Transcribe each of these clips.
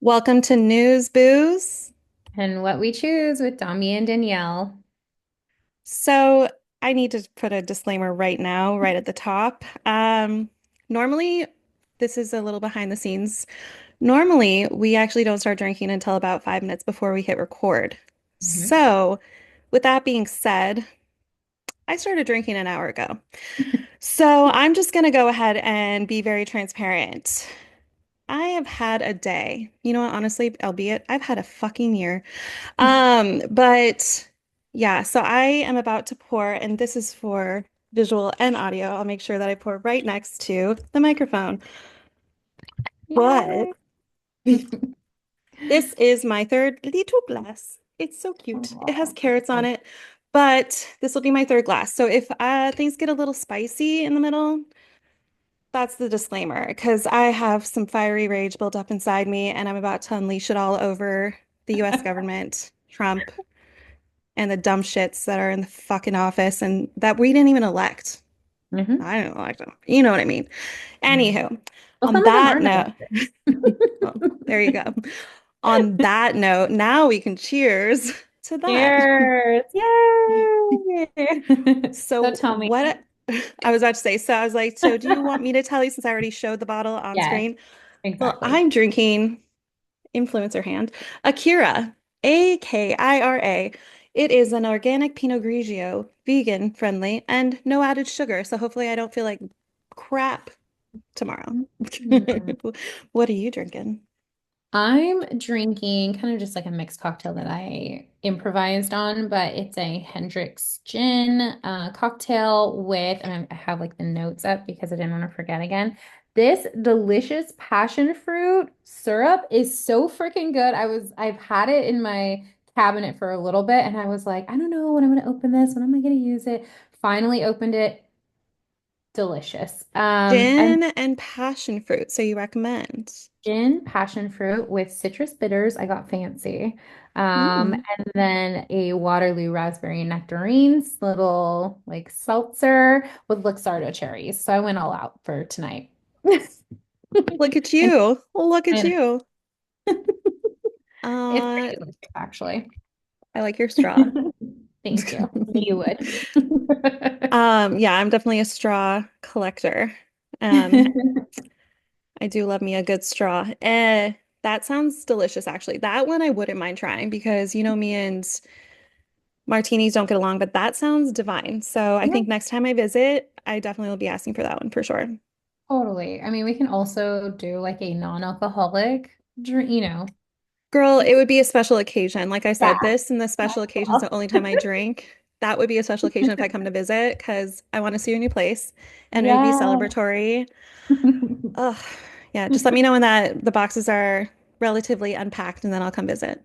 Welcome to News Booze. And what we choose with Dami and Danielle. So, I need to put a disclaimer right now, right at the top. Normally, this is a little behind the scenes. Normally, we actually don't start drinking until about 5 minutes before we hit record. Mhm. So, with that being said, I started drinking an hour ago. So, I'm just going to go ahead and be very transparent. I have had a day. You know what? Honestly, albeit I've had a fucking year. But yeah, so I am about to pour, and this is for visual and audio. I'll make sure that I pour right next to the microphone. But Yay. this is my third little glass. It's so cute. It has Aw. carrots on it, but this will be my third glass. So if things get a little spicy in the middle, that's the disclaimer, because I have some fiery rage built up inside me, and I'm about to unleash it all over the US government, Trump, and the dumb shits that are in the fucking office and that we didn't even elect. Mhm. I didn't elect them. You know what I mean? Mhm. Anywho, Well, on some of them that are note, nice. well, there you go. On that note, now we can cheers to that. Cheers. Yay. So So, tell me. what I was about to say, so I was like, so do you want me to tell you since I already showed the bottle on Yes, screen? Well, exactly. I'm drinking influencer hand, Akira, Akira. It is an organic Pinot Grigio, vegan friendly, and no added sugar. So hopefully I don't feel like crap tomorrow. Mhm. What are you drinking? I'm drinking kind of just like a mixed cocktail that I improvised on, but it's a Hendricks gin cocktail with, and I have like the notes up because I didn't want to forget again. This delicious passion fruit syrup is so freaking good. I've had it in my cabinet for a little bit and I was like, I don't know when I'm going to open this, when am I going to use it? Finally opened it. Delicious. And Gin and passion fruit. So you recommend? gin, passion fruit with citrus bitters. I got fancy. Mm. And then a Waterloo raspberry nectarines, little like seltzer with Luxardo cherries. So I went all out for tonight. Look at And you. Look at and you. it's Uh, pretty delicious, actually. I like your straw. Thank you. I knew you would. Yeah, I'm definitely a straw collector. Um, I do love me a good straw. That sounds delicious, actually. That one I wouldn't mind trying because you know me and martinis don't get along, but that sounds divine. So I Yeah, think next time I visit, I definitely will be asking for that one for sure. totally. I mean, we can also do like a non-alcoholic drink, Girl, like it would be a special occasion. Like I yeah. said, this and the special occasion is the only time I drink. That would be a special occasion if I come to visit because I want to see your new place and it would be Yeah. celebratory. Ugh, yeah, just let me know when that the boxes are relatively unpacked and then I'll come visit.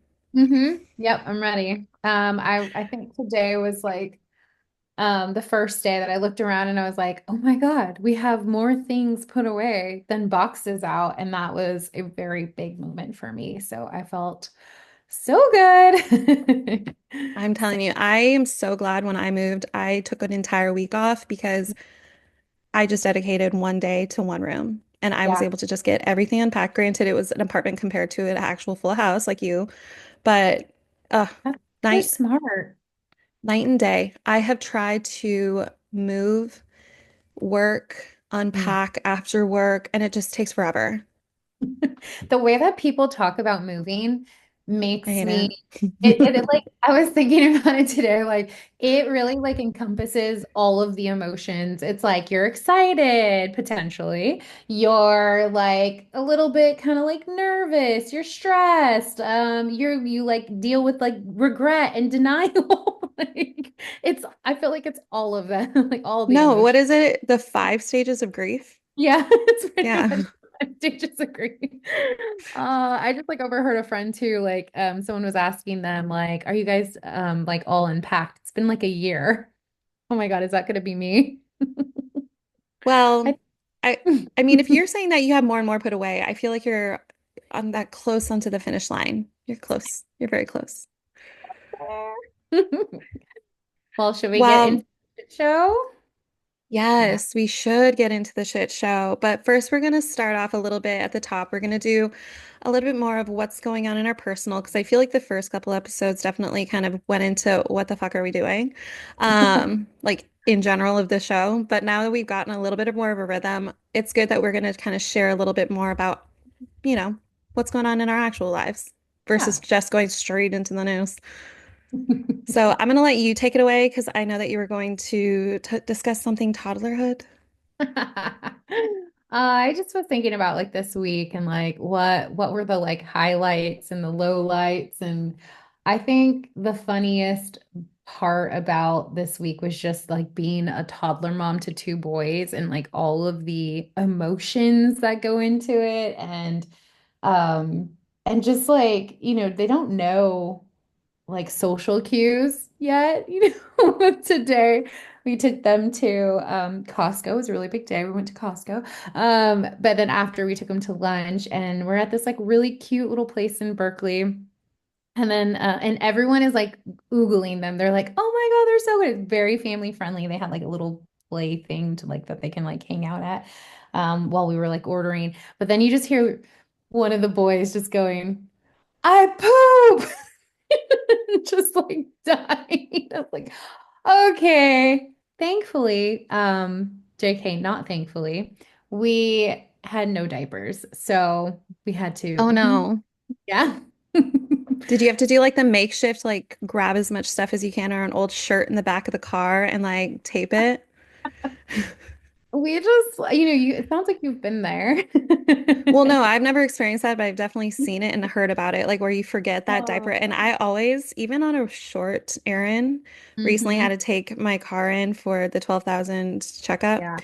Yep, I'm ready. I think today was like the first day that I looked around and I was like, oh my God, we have more things put away than boxes out. And that was a very big moment for me. So I felt so good. I'm So telling you, I am so glad when I moved, I took an entire week off because I just dedicated one day to one room and I was yeah, able to just get everything unpacked. Granted, it was an apartment compared to an actual full house like you, but uh, that's so night smart. night and day. I have tried to move, work, Mm. unpack after work, and it just takes forever. The way that people talk about moving I makes hate me it it. like I was thinking about it today, like it really like encompasses all of the emotions. It's like you're excited potentially, you're like a little bit kind of like nervous, you're stressed, you like deal with like regret and denial. Like it's I feel like it's all of that, like all the No, what emotions. is it? The five stages of grief? Yeah, it's pretty Yeah. much I disagree. I just like overheard a friend too, like someone was asking them like, are you guys like all unpacked? It's been like a year. Oh my God, is that gonna be me? Well, I I I mean, if you're saying that you have more and more put away, I feel like you're on that close onto the finish line. You're close. You're very close. Well, should we get Well, into the show? Yeah. Yes, we should get into the shit show. But first, we're going to start off a little bit at the top. We're going to do a little bit more of what's going on in our personal, because I feel like the first couple episodes definitely kind of went into what the fuck are we doing? Like in general of the show. But now that we've gotten a little bit of more of a rhythm, it's good that we're going to kind of share a little bit more about, you know, what's going on in our actual lives versus Yeah. just going straight into the news. So I'm going to let you take it away because I know that you were going to t discuss something toddlerhood. I just was thinking about like this week and like what were the like highlights and the lowlights, and I think the funniest part about this week was just like being a toddler mom to two boys and like all of the emotions that go into it, um and just like they don't know like social cues yet. Today we took them to Costco. It was a really big day. We went to Costco. But then after we took them to lunch and we're at this like really cute little place in Berkeley. And then and everyone is like oogling them. They're like, "Oh my God, they're so good." It's very family friendly. They had like a little play thing to like that they can like hang out at while we were like ordering. But then you just hear one of the boys just going, "I poop." Just like dying. I was like, okay. Thankfully, JK, not thankfully, we had no diapers. So we had to, Oh no. yeah. Did you have to do like the makeshift, like grab as much stuff as you can or an old shirt in the back of the car and like tape it? We just, it sounds like you've been there. Well, no, I've never experienced that, but I've definitely seen it and heard about it, like where you forget that diaper. And Oh. I always, even on a short errand, recently had Hmm. to take my car in for the 12,000 checkup. Yeah.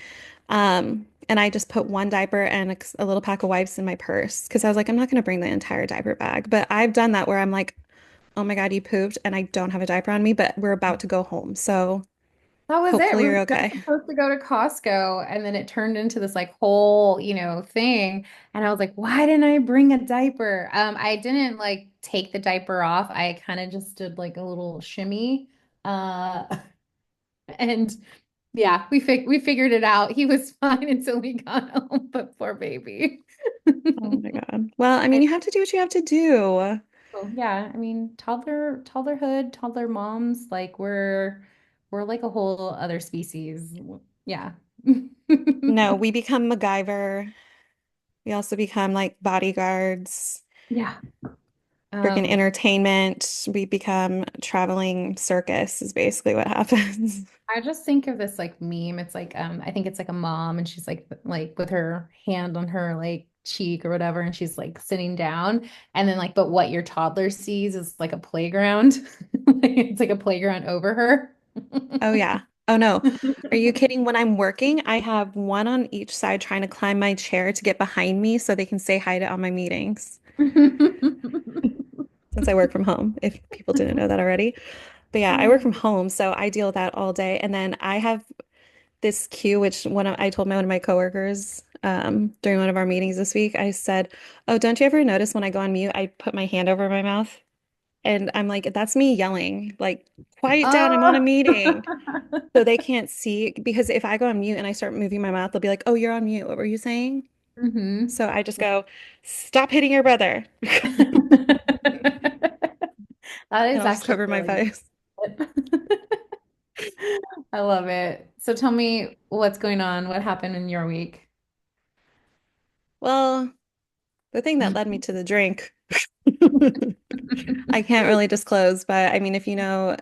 And I just put one diaper and a little pack of wipes in my purse because I was like, I'm not going to bring the entire diaper bag. But I've done that where I'm like, oh my God, you pooped and I don't have a diaper on me, but we're about to go home. So That was it. hopefully We you're were just okay. supposed to go to Costco, and then it turned into this like whole, thing. And I was like, why didn't I bring a diaper? I didn't like take the diaper off. I kind of just did like a little shimmy. Uh, and yeah, we figured it out. He was fine until we got home, but poor baby. Oh my God. Well, I mean, you have to do what you have to do. Yeah, I mean, toddlerhood, toddler moms, like we're like a whole other species. Yeah. No, we become MacGyver. We also become like bodyguards, Yeah. freaking Um, entertainment. We become traveling circus is basically what happens. I just think of this like meme. It's like I think it's like a mom and she's like with her hand on her like cheek or whatever, and she's like sitting down, and then like but what your toddler sees is like a playground. It's like a playground over her. Oh yeah. Oh no. Are you kidding? When I'm working, I have one on each side trying to climb my chair to get behind me so they can say hi to all my meetings since I work from home, if people didn't know that already. But yeah, I work from home, so I deal with that all day. And then I have this cue, which I told one of my coworkers during one of our meetings this week, I said, "Oh, don't you ever notice when I go on mute, I put my hand over my mouth?" And I'm like, that's me yelling, like, quiet down, I'm on a Oh. meeting. So they can't see because if I go on mute and I start moving my mouth, they'll be like, "Oh, you're on mute. What were you saying?" Hmm. So I just go, "Stop hitting your brother." That And is I'll just actually cover my really face. good. I love it. So tell me what's going on. What happened in your week? Well, the thing that led me to the drink, I can't really disclose, but I mean, if you know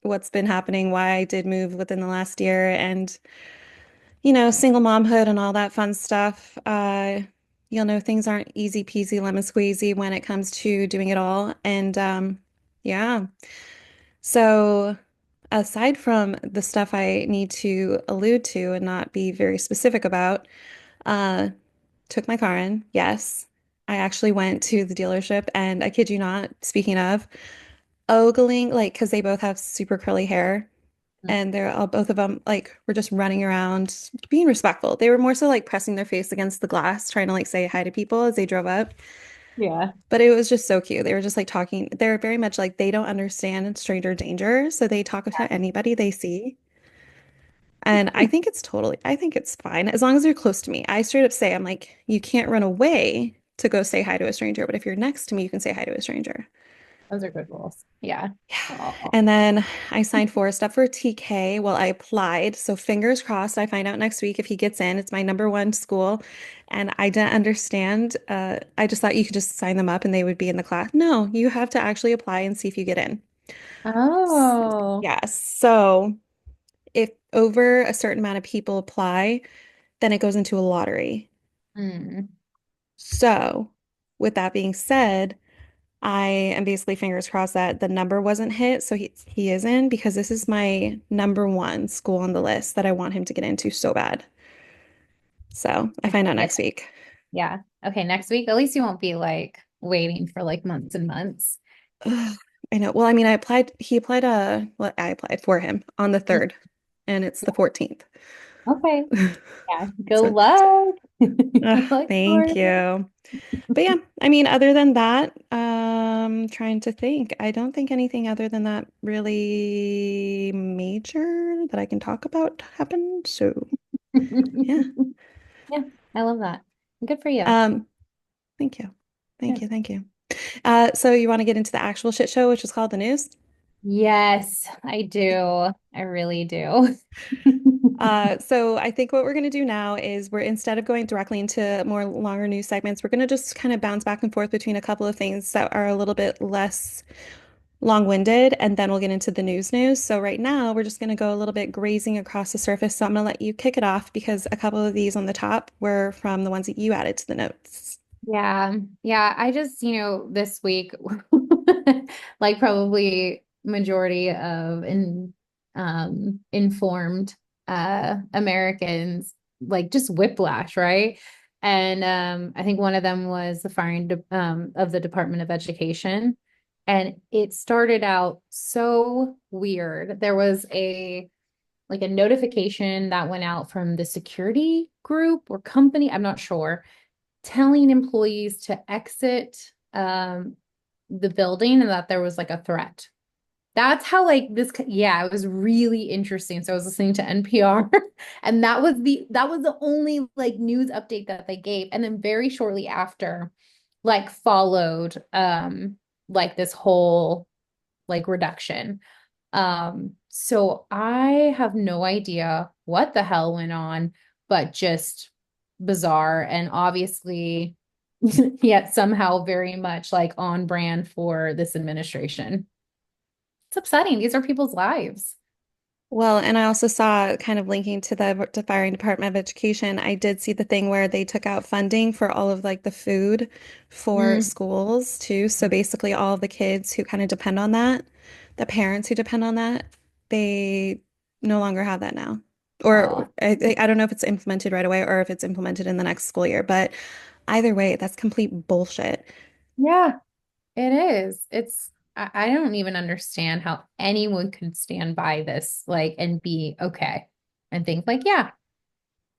what's been happening, why I did move within the last year, and single momhood and all that fun stuff, you'll know things aren't easy peasy lemon squeezy when it comes to doing it all. And yeah. So aside from the stuff I need to allude to and not be very specific about, uh, took my car in. Yes. I actually went to the dealership and I kid you not, speaking of, ogling, like, because they both have super curly hair and they're all both of them like were just running around being respectful. They were more so like pressing their face against the glass, trying to like say hi to people as they drove up. Yeah. But it was just so cute. They were just like talking. They're very much like they don't understand stranger danger, so they talk to anybody they see. And I think it's fine as long as you're close to me. I straight up say, I'm like, you can't run away to go say hi to a stranger, but if you're next to me, you can say hi to a stranger. Those are good rules. Yeah. Yeah. Oh. And then I signed Forrest up for a TK. Well, I applied. So fingers crossed, I find out next week if he gets in. It's my number one school. And I didn't understand. I just thought you could just sign them up and they would be in the class. No, you have to actually apply and see if you get in. S- Oh. Yes. So if over a certain amount of people apply, then it goes into a lottery. Hmm. So with that being said, I am basically fingers crossed that the number wasn't hit, so he is in because this is my number one school on the list that I want him to get into so bad. So I find out Yeah. next week. Yeah. Okay, next week, at least you won't be like waiting for like months and months. Ugh, I know. Well, I mean, he applied well, I applied for him on the 3rd and it's the 14th. Okay. Yeah. Good So, luck. I look thank forward to you. But yeah, I mean, other than that, trying to think. I don't think anything other than that really major that I can talk about happened. So yeah. it. Yeah, I love that. Good for you. Um, thank you. Yeah. Thank you. So you want to get into the actual shit show, which is called the news? Yes, I do. I really do. So I think what we're going to do now is we're instead of going directly into more longer news segments, we're going to just kind of bounce back and forth between a couple of things that are a little bit less long-winded, and then we'll get into the news. So right now, we're just going to go a little bit grazing across the surface. So I'm going to let you kick it off because a couple of these on the top were from the ones that you added to the notes. Yeah. Yeah. I just, this week, like probably majority of informed Americans, like just whiplash, right? And I think one of them was the firing of the Department of Education. And it started out so weird. There was a notification that went out from the security group or company, I'm not sure, telling employees to exit the building and that there was like a threat. That's how like this, yeah, it was really interesting. So I was listening to NPR and that was the only like news update that they gave. And then very shortly after, like followed like this whole like reduction. So I have no idea what the hell went on, but just bizarre and obviously yet somehow very much like on brand for this administration. It's upsetting. These are people's lives. Well, and I also saw kind of linking to the firing Department of Education. I did see the thing where they took out funding for all of like the food for Mm. schools too. So basically, all of the kids who kind of depend on that, the parents who depend on that, they no longer have that now. Oh, Or I don't know if it's implemented right away or if it's implemented in the next school year, but either way, that's complete bullshit. yeah, it is. I don't even understand how anyone could stand by this, like, and be okay and think, like, yeah,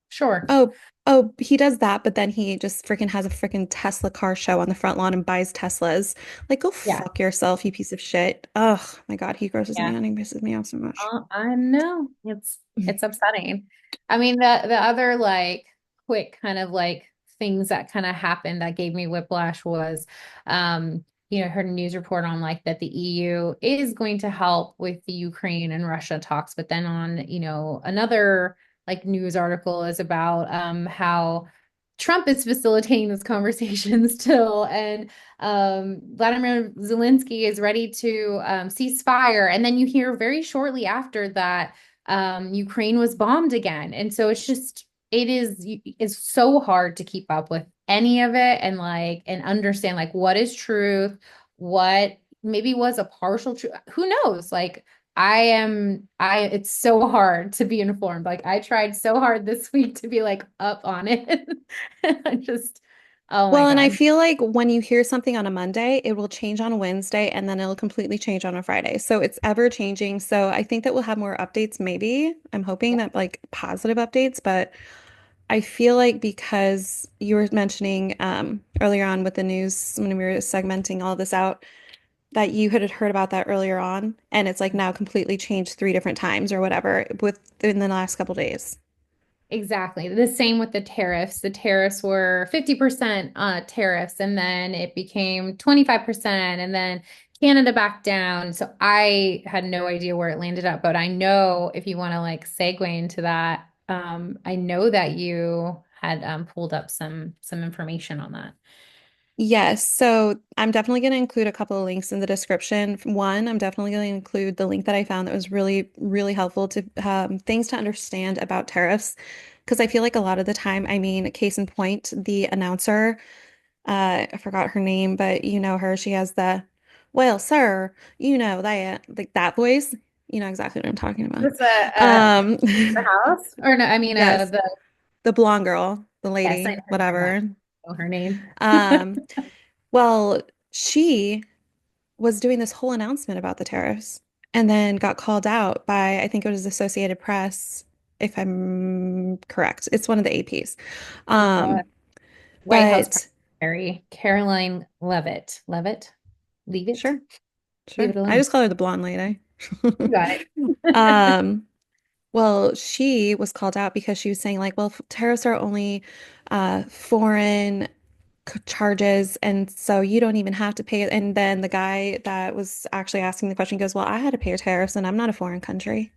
sure. Oh, he does that, but then he just freaking has a freaking Tesla car show on the front lawn and buys Teslas. Like, go Yeah, fuck yourself, you piece of shit. Oh my God, he grosses me yeah. out. He pisses me off so much. I know. It's upsetting. I mean, the other like quick kind of like things that kind of happened that gave me whiplash was heard a news report on like that the EU is going to help with the Ukraine and Russia talks, but then on, another like news article is about how Trump is facilitating this conversation still, and Vladimir Zelensky is ready to cease fire. And then you hear very shortly after that Ukraine was bombed again. And so it's so hard to keep up with any of it and like and understand like what is truth, what maybe was a partial truth. Who knows? Like it's so hard to be informed. Like I tried so hard this week to be like up on it. I just, oh my Well, and I God. feel like when you hear something on a Monday, it will change on a Wednesday and then it'll completely change on a Friday. So it's ever changing. So I think that we'll have more updates, maybe. I'm hoping that like positive updates, but I feel like because you were mentioning earlier on with the news when we were segmenting all this out, that you had heard about that earlier on, and it's like now completely changed three different times or whatever within the last couple days. Exactly. The same with the tariffs. The tariffs were 50% tariffs, and then it became 25%, and then Canada backed down. So I had no idea where it landed up, but I know if you want to like segue into that, I know that you had pulled up some information on that. Yes, so I'm definitely going to include a couple of links in the description. One, I'm definitely going to include the link that I found that was really, really helpful to things to understand about tariffs. Because I feel like a lot of the time, I mean, case in point, the announcer, I forgot her name, but you know her. She has the, well, sir, you know that, like that voice. You know exactly what I'm talking about. This Um, the house or no, I mean yes, the the blonde girl, the yes, I lady, whatever. know her name. Um, well, she was doing this whole announcement about the tariffs and then got called out by, I think it was Associated Press, if I'm correct. It's one of the APs. The Um, White House Press but Secretary, Caroline Levitt. Levitt? Leave it? sure, Leave sure. it I alone. just call her the blonde lady. You got it. Um, well, she was called out because she was saying like, well, tariffs are only foreign charges, and so you don't even have to pay it. And then the guy that was actually asking the question goes, well, I had to pay tariffs and I'm not a foreign country.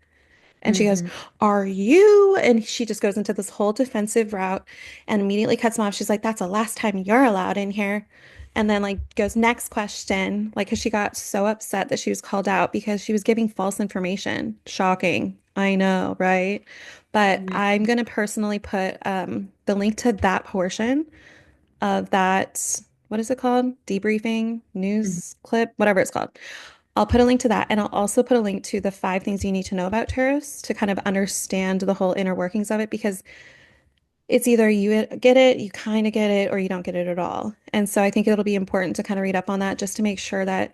And she goes, Hmm. are you? And she just goes into this whole defensive route and immediately cuts him off. She's like, that's the last time you're allowed in here. And then like goes next question, like, because she got so upset that she was called out because she was giving false information. Shocking. I know, right? But I'm going to personally put the link to that portion of that, what is it called? Debriefing, news clip, whatever it's called. I'll put a link to that. And I'll also put a link to the five things you need to know about tariffs to kind of understand the whole inner workings of it because it's either you get it, you kind of get it, or you don't get it at all. And so I think it'll be important to kind of read up on that just to make sure that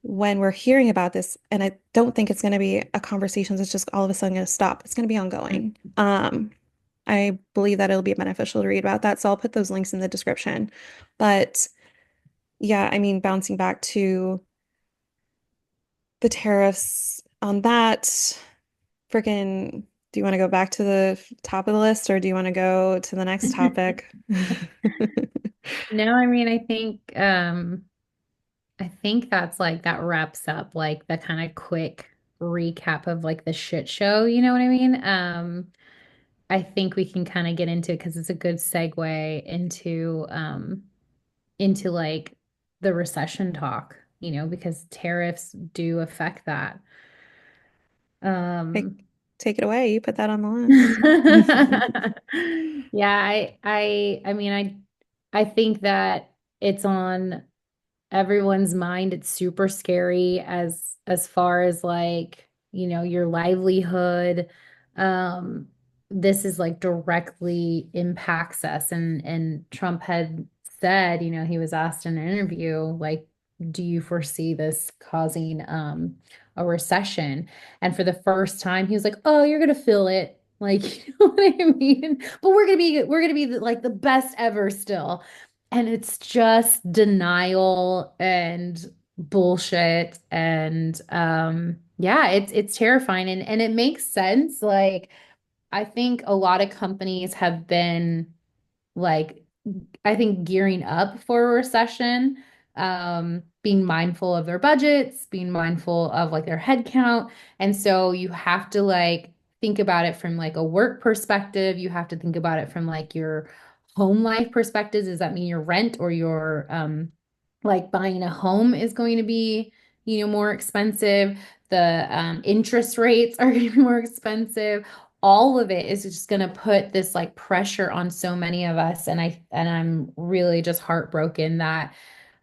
when we're hearing about this, and I don't think it's going to be a conversation that's just all of a sudden going to stop. It's going to be ongoing. I believe that it'll be beneficial to read about that. So I'll put those links in the description. But yeah, I mean, bouncing back to the tariffs on that, freaking, do you want to go back to the top of the list or do you want to go to the next topic? No, I mean, I think that's like that wraps up like the kind of quick recap of like the shit show, you know what I mean? I think we can kind of get into it because it's a good segue into like the recession talk, because tariffs do affect that. Take, Um, take it away. You put that on the list. yeah, I mean, I think that it's on everyone's mind. It's super scary as far as like, your livelihood. Um, this is like directly impacts us. And Trump had said, he was asked in an interview, like, do you foresee this causing a recession? And for the first time, he was like, "Oh, you're gonna feel it." Like, you know what I mean? But we're gonna be like the best ever still. And it's just denial and bullshit. And yeah, it's terrifying. And it makes sense. Like, I think a lot of companies have been like, I think gearing up for a recession, being mindful of their budgets, being mindful of like their head count. And so you have to like think about it from like a work perspective. You have to think about it from like your home life perspective. Does that mean your rent or your like buying a home is going to be, more expensive? The interest rates are going to be more expensive. All of it is just going to put this like pressure on so many of us. And I'm really just heartbroken that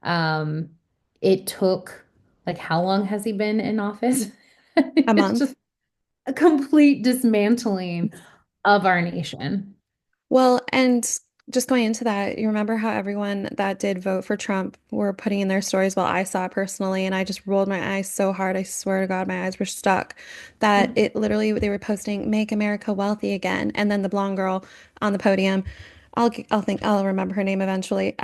um it took, like, how long has he been in office? A It's month. just a complete dismantling of our nation. Well, and just going into that, you remember how everyone that did vote for Trump were putting in their stories? Well, I saw it personally, and I just rolled my eyes so hard. I swear to God, my eyes were stuck. That it literally, they were posting, "Make America Wealthy Again," and then the blonde girl on the podium. I'll remember her name eventually.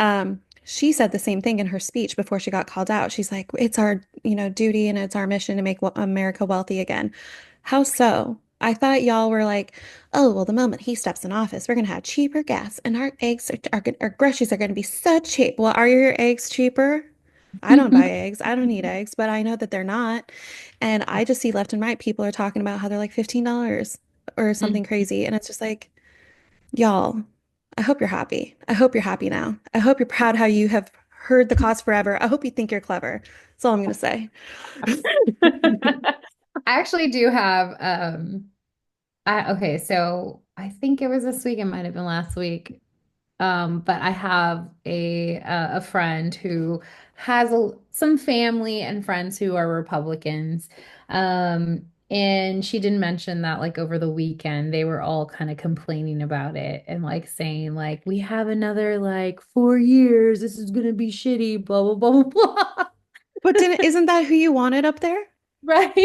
she said the same thing in her speech before she got called out. She's like, it's our, duty and it's our mission to make America wealthy again. How so? I thought y'all were like, oh, well, the moment he steps in office, we're going to have cheaper gas and our eggs our groceries are going to be so cheap. Well, are your eggs cheaper? I don't buy eggs. I don't eat eggs, but I know that they're not. And I just see left and right people are talking about how they're like $15 or something Mhm. crazy. And it's just like, y'all, I hope you're happy. I hope you're happy now. I hope you're proud how you have heard the cause forever. I hope you think you're clever. That's all I'm going to say. I actually do have okay, so I think it was this week, it might have been last week. But I have a friend who has some family and friends who are Republicans. And she did mention that like over the weekend they were all kind of complaining about it and like saying like we have another like 4 years, this is gonna be shitty, blah blah blah blah blah. But isn't that who you wanted up there? Right.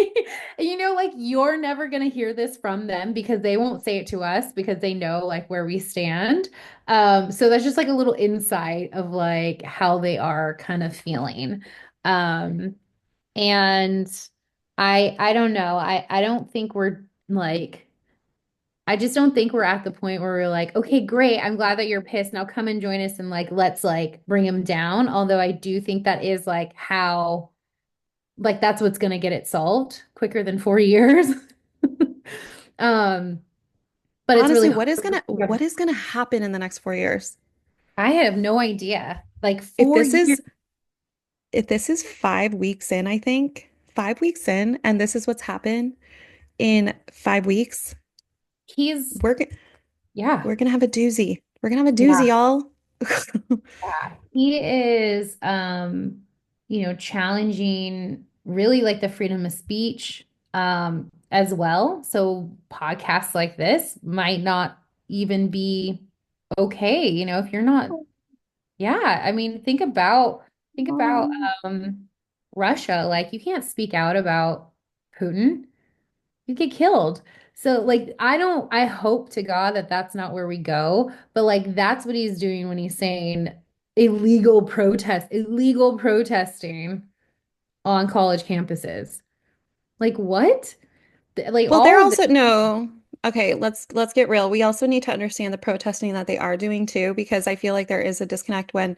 Like you're never going to hear this from them because they won't say it to us because they know like where we stand. So that's just like a little insight of like how they are kind of feeling. Um, and I don't know. I don't think we're like I just don't think we're at the point where we're like, okay, great. I'm glad that you're pissed. Now come and join us and like let's like bring him down. Although I do think that is like how like that's what's going to get it solved quicker than 4 years. Um, but it's really Honestly, hard. what is gonna happen in the next 4 years? I have no idea. Like If four this years, is if this is 5 weeks in, I think 5 weeks in, and this is what's happened in 5 weeks, he's we're yeah, we're gonna have a doozy. We're gonna have a doozy, yeah, y'all. yeah. He is challenging really like the freedom of speech as well. So podcasts like this might not even be okay, if you're not. Yeah, I mean, think about um Russia. Like you can't speak out about Putin. You get killed. So like I hope to God that that's not where we go, but like that's what he's doing when he's saying illegal protesting on college campuses. Like what? Like Well, they're all of this. also no. Okay, let's get real. We also need to understand the protesting that they are doing too, because I feel like there is a disconnect when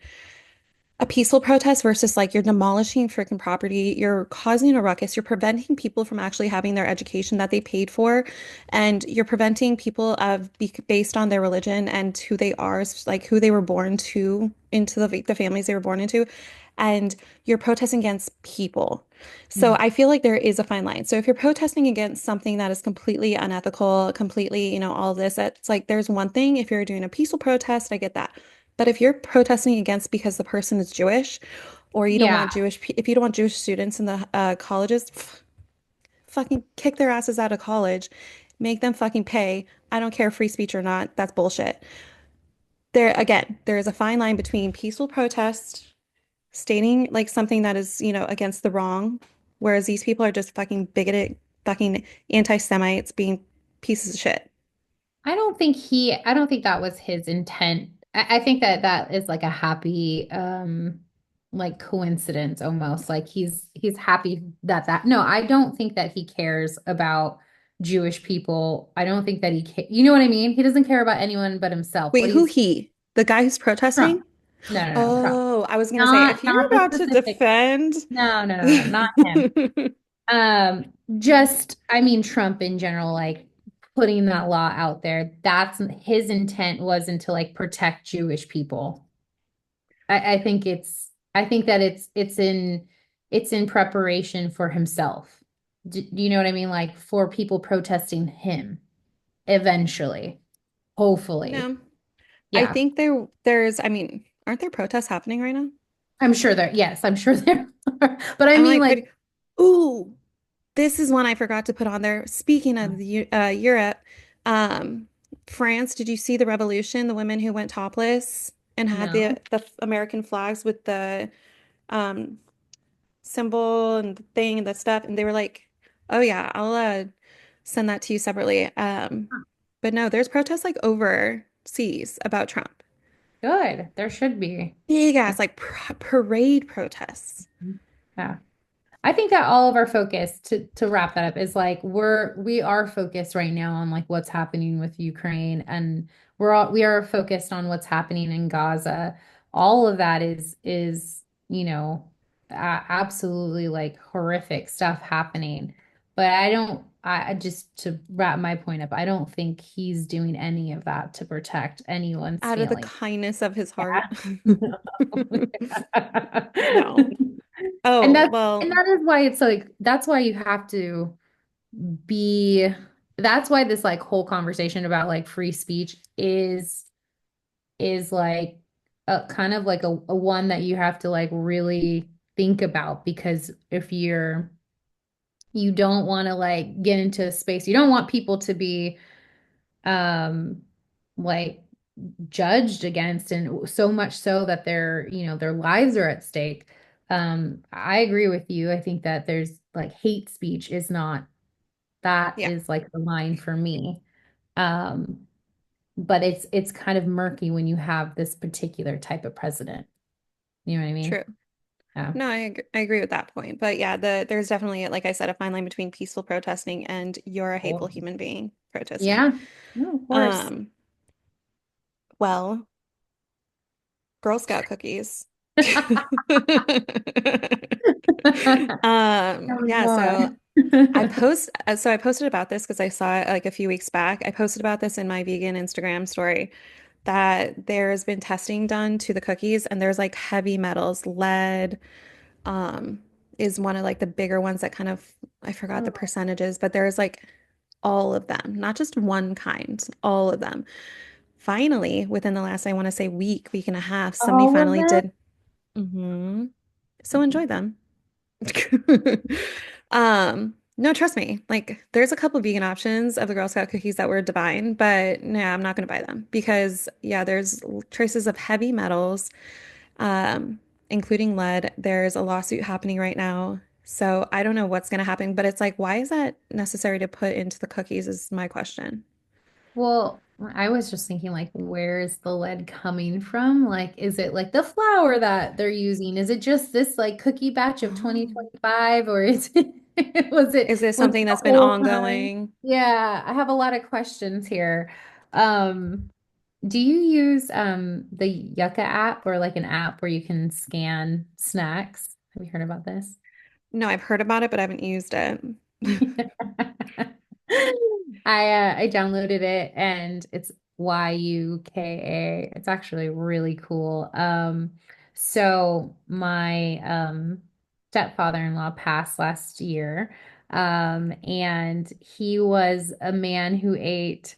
a peaceful protest versus like you're demolishing freaking property, you're causing a ruckus, you're preventing people from actually having their education that they paid for, and you're preventing people of based on their religion and who they are, like who they were born to, into the families they were born into, and you're protesting against people. So Mm. I feel like there is a fine line. So if you're protesting against something that is completely unethical, completely, all this, it's like there's one thing if you're doing a peaceful protest, I get that. But if you're protesting against because the person is Jewish, or you don't Yeah. want if you don't want Jewish students in the colleges, fucking kick their asses out of college, make them fucking pay. I don't care free speech or not. That's bullshit. There again, there is a fine line between peaceful protest, stating like something that is, against the wrong, whereas these people are just fucking bigoted, fucking anti-Semites being pieces of shit. I don't think that was his intent. I think that that is like a happy, like coincidence almost. Like he's happy no, I don't think that he cares about Jewish people. I don't think that you know what I mean? He doesn't care about anyone but himself. Wait, What who he's he? The guy who's Trump. protesting? No, no, no, Trump. Oh, I was gonna say, Not if you're not the about to specific. defend, No, no, no, no, not him. Just, I mean, Trump in general, like putting that law out there, that's his intent wasn't to like protect Jewish people. I think that it's in preparation for himself. Do you know what I mean? Like for people protesting him eventually, hopefully. no, I Yeah. think I mean, aren't there protests happening right now? I'm sure there are. But I I'm mean, like like, pretty, ooh, this is one I forgot to put on there. Speaking of Europe, um, France, did you see the revolution? The women who went topless and had no. the American flags with the um symbol and the thing and the stuff, and they were like, "Oh yeah, I'll send that to you separately." But no, there's protests like overseas about Trump. Good. There should be. Big ass like parade protests. Yeah. I think that all of our focus to wrap that up is like we are focused right now on like what's happening with Ukraine, and we are focused on what's happening in Gaza. All of that is absolutely like horrific stuff happening. But I just to wrap my point up, I don't think he's doing any of that to protect anyone's Out of the feelings. kindness of his heart. Yeah. No. And Oh, that's well, and that is why it's like that's why you have to be that's why this like whole conversation about like free speech is like a kind of like a one that you have to like really think about because if you don't want to like get into a space, you don't want people to be um like judged against and so much so that their lives are at stake. I agree with you. I think that there's like hate speech is not that yeah, is like the line for me. Um, but it's kind of murky when you have this particular type of president. You know what I mean? true. Yeah. No, I agree with that point. But yeah, there's definitely, like I said, a fine line between peaceful protesting and you're a hateful Cool. human being protesting. Yeah. No, of course. Um, well, Girl Scout cookies. Tell me Yeah, more. so I posted about this because I saw it like a few weeks back. I posted about this in my vegan Instagram story that there's been testing done to the cookies and there's like heavy metals, lead, um, is one of like the bigger ones that kind of I forgot the percentages, but there's like all of them, not just one kind, all of them. Finally, within the last, I want to say week and a half, somebody All of finally them? did. So enjoy them. No, trust me. Like, there's a couple vegan options of the Girl Scout cookies that were divine, but no, I'm not going to buy them because, yeah, there's traces of heavy metals, um, including lead. There's a lawsuit happening right now. So I don't know what's going to happen, but it's like, why is that necessary to put into the cookies is my question. Well, I was just thinking, like, where is the lead coming from? Like, is it like the flour that they're using? Is it just this like cookie batch of Oh. 2025, or is it Is this was it something the that's been whole time? ongoing? Yeah, I have a lot of questions here. Um, do you use the Yucca app or like an app where you can scan snacks? Have you heard about this? No, I've heard about it, but I haven't used it. I downloaded it and it's YUKA. It's actually really cool. So my stepfather-in-law passed last year. And he was a man who ate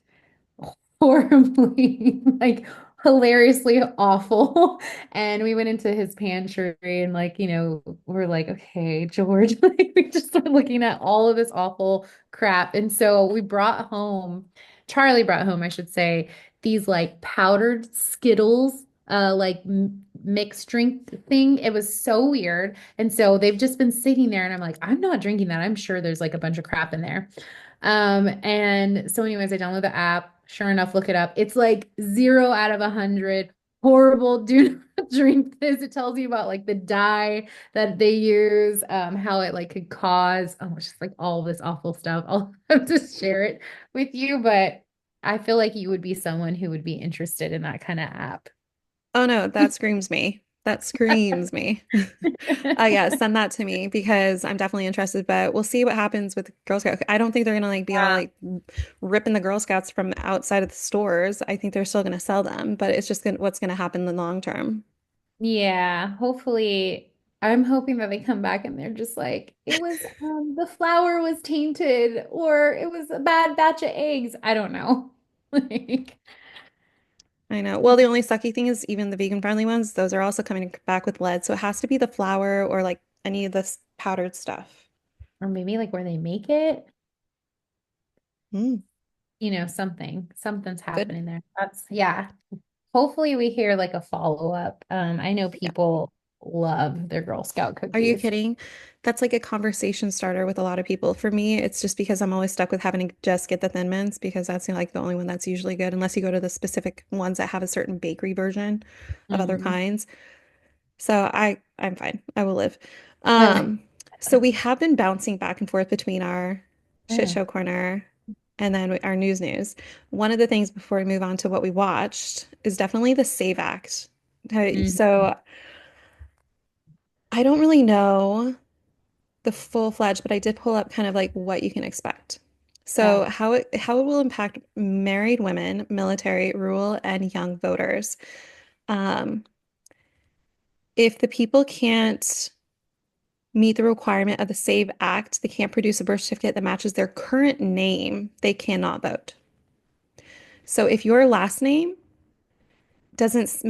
horribly, like hilariously awful. And we went into his pantry and we're like, okay, George, like we just started looking at all of this awful crap. And so Charlie brought home, I should say, these like powdered Skittles, like mixed drink thing. It was so weird. And so they've just been sitting there and I'm like, I'm not drinking that. I'm sure there's like a bunch of crap in there. And so anyways, I download the app. Sure enough, look it up. It's like 0 out of 100. Horrible. Do not drink this. It tells you about like the dye that they use, how it like could cause, it's just like all this awful stuff. I'll have to share it with you, but I feel like you would be someone who would be interested in that kind of app. Oh no, that screams me. That screams me. Yeah, send that to me because I'm definitely interested, but we'll see what happens with Girl Scout. I don't think they're gonna like be all Yeah. like ripping the Girl Scouts from outside of the stores. I think they're still gonna sell them, but it's just what's gonna happen in the long term. Yeah, hopefully I'm hoping that they come back and they're just like, it was the flour was tainted or it was a bad batch of eggs. I don't know. Like, I know. Well, the only sucky thing is even the vegan friendly ones, those are also coming back with lead. So it has to be the flour or like any of this powdered stuff. or maybe like where they make it, Mm, something's good. happening there. That's yeah. Hopefully we hear like a follow-up. I know Yeah. people love their Girl Scout Are you cookies. kidding? That's like a conversation starter with a lot of people. For me, it's just because I'm always stuck with having to just get the Thin Mints because that's like the only one that's usually good, unless you go to the specific ones that have a certain bakery version of other Mm. kinds. So I'm fine. I will live. Okay. Um, so we have been bouncing back and forth between our shit Mm. show corner and then our news. One of the things before we move on to what we watched is definitely the Save Act. Mm. So I don't really know the full-fledged, but I did pull up kind of like what you can expect. Yeah. So how it will impact married women, military, rural, and young voters. Um, if the people can't meet the requirement of the SAVE Act, they can't produce a birth certificate that matches their current name, they cannot vote. So if your last name doesn't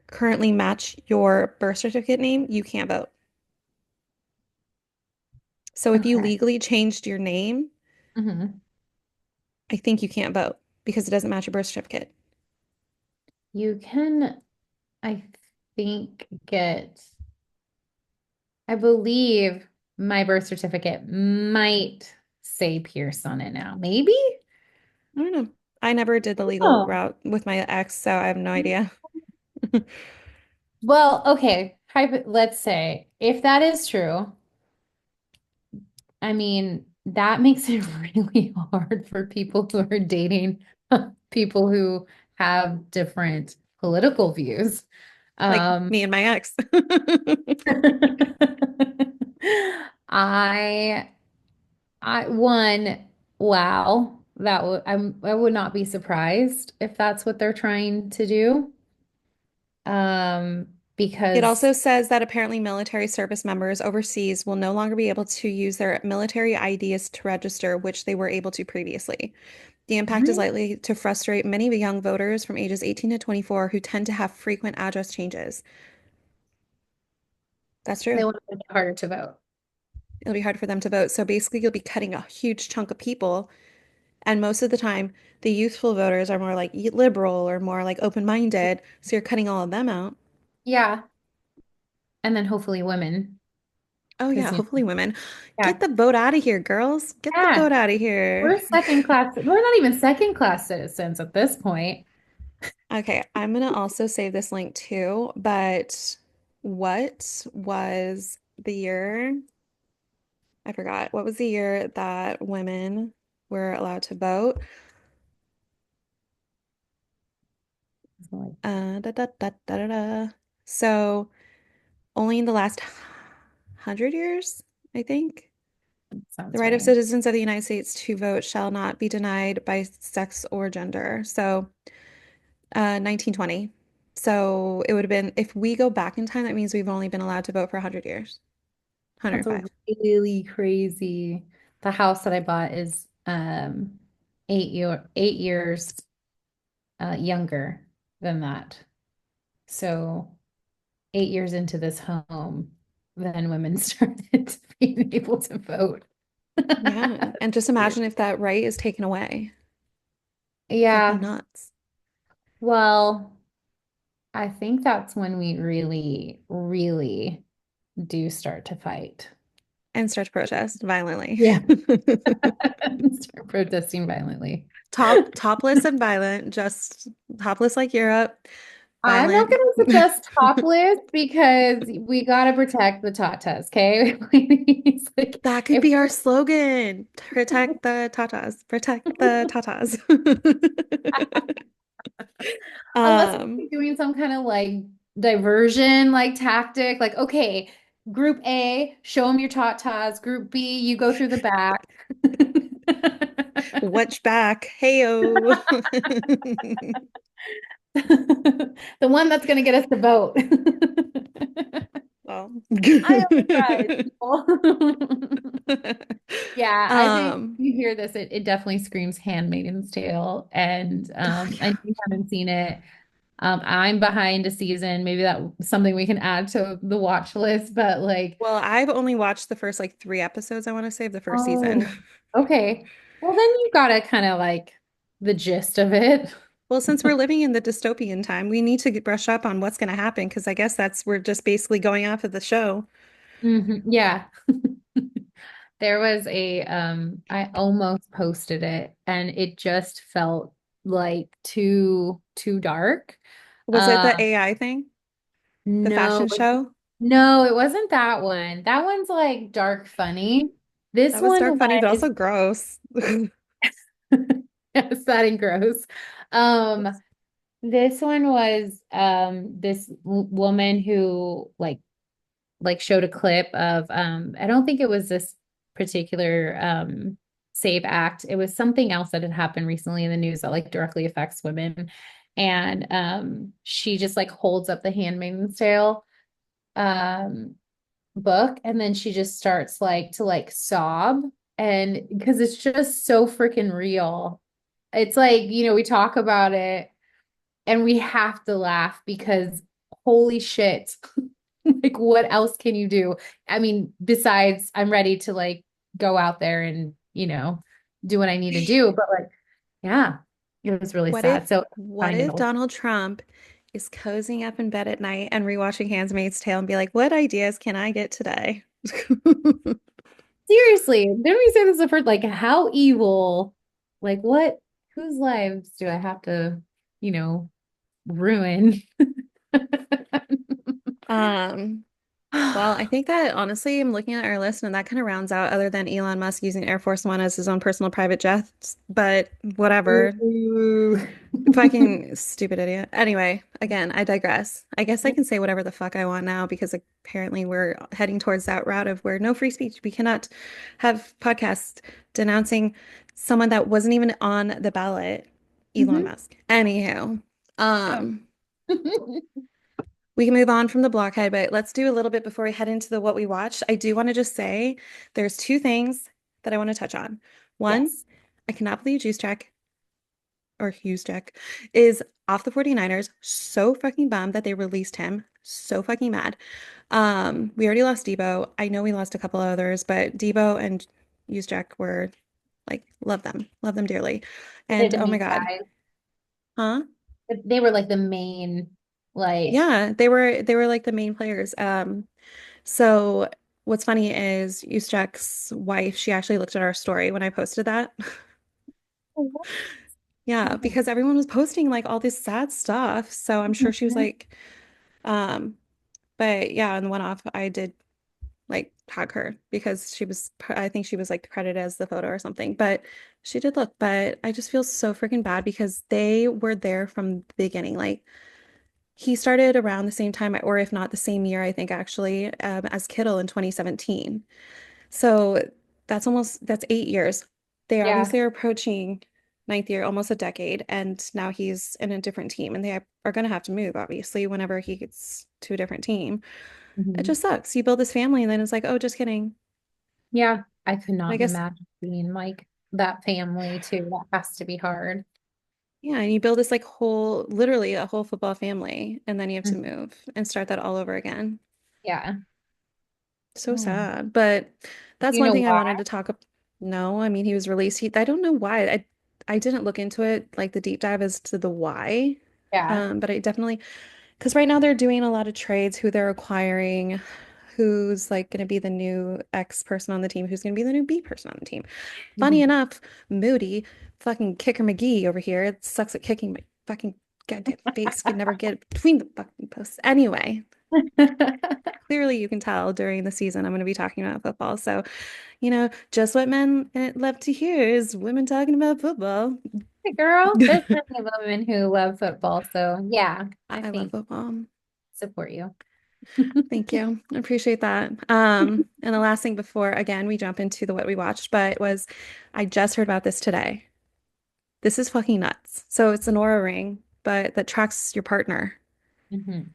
currently match your birth certificate name, you can't vote. So if you Okay. legally changed your name, Hmm. I think you can't vote because it doesn't match your birth certificate. You can, I think, I believe my birth certificate might say Pierce on it now. Maybe? I don't know. I never did the legal Oh. route with my ex, so I have no idea. Well, okay. Let's say if that is true, I mean, that makes it really hard for people who are dating people who have different political views. Like Um, me and my ex. I, one, wow, I would not be surprised if that's what they're trying to do. It Because also says that apparently military service members overseas will no longer be able to use their military IDs to register, which they were able to previously. The impact is Really? likely to frustrate many of the young voters from ages 18 to 24 who tend to have frequent address changes. That's They true. want to make it harder to vote. It'll be hard for them to vote. So basically, you'll be cutting a huge chunk of people. And most of the time, the youthful voters are more like liberal or more like open-minded. So you're cutting all of them out. Yeah. And then hopefully women, Oh, because yeah, you know, hopefully women. Get yeah, the vote out of here, girls. Get the yeah, vote out of here. we're second class. We're not even second class citizens at this point. Okay, I'm gonna also save this link too, but what was the year? I forgot. What was the year that women were allowed to vote? So, like, Da, da, da, da, da, da. So only in the last 100 years, I think. The sounds right of right. citizens of the United States to vote shall not be denied by sex or gender. So, 1920. So it would have been, if we go back in time, that means we've only been allowed to vote for 100 years, That's a 105. really crazy. The house that I bought is 8 years younger than that. So 8 years into this home, then women started being able to vote. Yeah. And just Weird. imagine if that right is taken away. Fucking Yeah. nuts. Well, I think that's when we really, really do start to fight. And start to protest violently. Yeah. Start protesting violently. Topless and violent, just topless like Europe, I'm not violent. going to suggest topless because we got to protect the Tatas, okay? It's like That could if be our slogan. Protect the Tatas. Protect the Tatas. unless Um, we're doing some kind of like diversion like tactic, like okay, group A, show them your Tatas. Group B, you go through the back. watch back. Heyo. The one that's going to get us to vote. Well. I only tried, people. Yeah, I think Um, you hear this, it definitely screams Handmaid's Tale. And oh I know yeah. you haven't seen it. I'm behind a season. Maybe that's something we can add to the watch list, but like, Well, I've only watched the first like 3 episodes, I want to say, of the first season. oh, okay. Well, then you got to kind of like the gist of it. Well, since we're living in the dystopian time, we need to brush up on what's going to happen because I guess we're just basically going off of the show. Yeah. There was I almost posted it and it just felt like too dark. Was it Uh the AI thing? The no, fashion show? no, it wasn't that one. That one's like dark funny. This That was one dark funny, but was also gross. sad and gross. Um, this one was this woman who showed a clip of I don't think it was this particular save act. It was something else that had happened recently in the news that like directly affects women. And she just like holds up the Handmaid's Tale um book and then she just starts like to like sob and because it's just so freaking real. It's like, we talk about it and we have to laugh because holy shit. Like, what else can you do? I mean, besides, I'm ready to like go out there and, do what I need to do. But like, yeah, it was really What sad. if So what finding if old. Donald Trump is cozying up in bed at night and rewatching Handmaid's Tale and be like, what ideas can I get today? Seriously, didn't we say this the first? Like, how evil? Like, what? Whose lives do I have to, you know, ruin? Um, well, I think that honestly, I'm looking at our list and that kind of rounds out other than Elon Musk using Air Force One as his own personal private jets, but whatever. Ooh. Fucking stupid idiot. Anyway, again, I digress. I guess I can say whatever the fuck I want now because apparently we're heading towards that route of where no free speech. We cannot have podcasts denouncing someone that wasn't even on the ballot, Elon Mhm. Musk. Anywho, Yeah. um, we can move on from the blockhead, but let's do a little bit before we head into the what we watched. I do want to just say there's two things that I want to touch on. One, Yes. I cannot believe Juszczyk or Juszczyk is off the 49ers. So fucking bummed that they released him. So fucking mad. We already lost Debo. I know we lost a couple others, but Debo and Juszczyk were like, love them. Love them dearly. They're And the oh my main God. guys. Huh? They were like the main, like, Yeah, they were like the main players. So what's funny is Juszczyk's wife, she actually looked at our story when I posted that. Yeah, because everyone was posting like all this sad stuff. So I'm sure she was like, um, but yeah, in the one off, I did like tag her because I think she was like credited as the photo or something, but she did look. But I just feel so freaking bad because they were there from the beginning. Like he started around the same time, or if not the same year, I think actually, as Kittle in 2017. So that's 8 years. They yeah. obviously are approaching ninth year, almost a decade, and now he's in a different team, and they are going to have to move, obviously, whenever he gets to a different team. It Mhm. just sucks. You build this family, and then it's like, oh, just kidding. Yeah. I could And I not guess, imagine being like that family too. That has to be hard. yeah, and you build this like literally a whole football family, and then you have to Mhm. move and start that all over again. Yeah. So Oh. sad. But Do that's you one know thing I why? wanted to talk about. No, I mean he was released. I don't know why. I didn't look into it like the deep dive as to the why. Yeah. But I definitely because right now they're doing a lot of trades, who they're acquiring, who's like going to be the new X person on the team, who's going to be the new B person on the team. Funny Mhm. enough, Moody, fucking kicker McGee over here, it sucks at kicking my fucking goddamn face. Could never get between the fucking posts. Anyway, clearly you can tell during the season I'm going to be talking about football. So, just what men love to hear is women talking about football. Hey, girl, there's plenty of women who love football. So yeah, I I love think football. support you. Thank you. I appreciate that. And the last thing before, again, we jump into the what we watched, but was I just heard about this today. This is fucking nuts. So it's an Aura ring, but that tracks your partner. Mhm.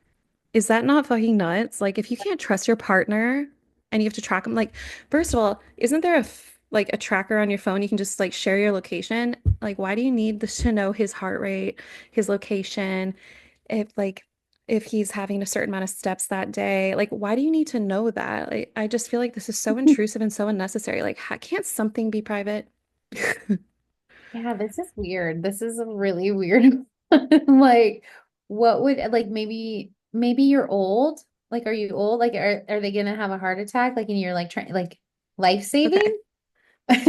Is that not fucking nuts? Like, if you can't trust your partner and you have to track them, like, first of all, isn't there like a tracker on your phone? You can just like share your location. Like, why do you need this to know his heart rate, his location, if he's having a certain amount of steps that day? Like, why do you need to know that? Like, I just feel like this is so intrusive and so unnecessary. Like, can't something be private? Yeah, this is weird. This is a really weird. Like, what would like maybe you're old? Like, are you old? Like, are they gonna have a heart attack? Like, and you're like trying like life Okay, saving?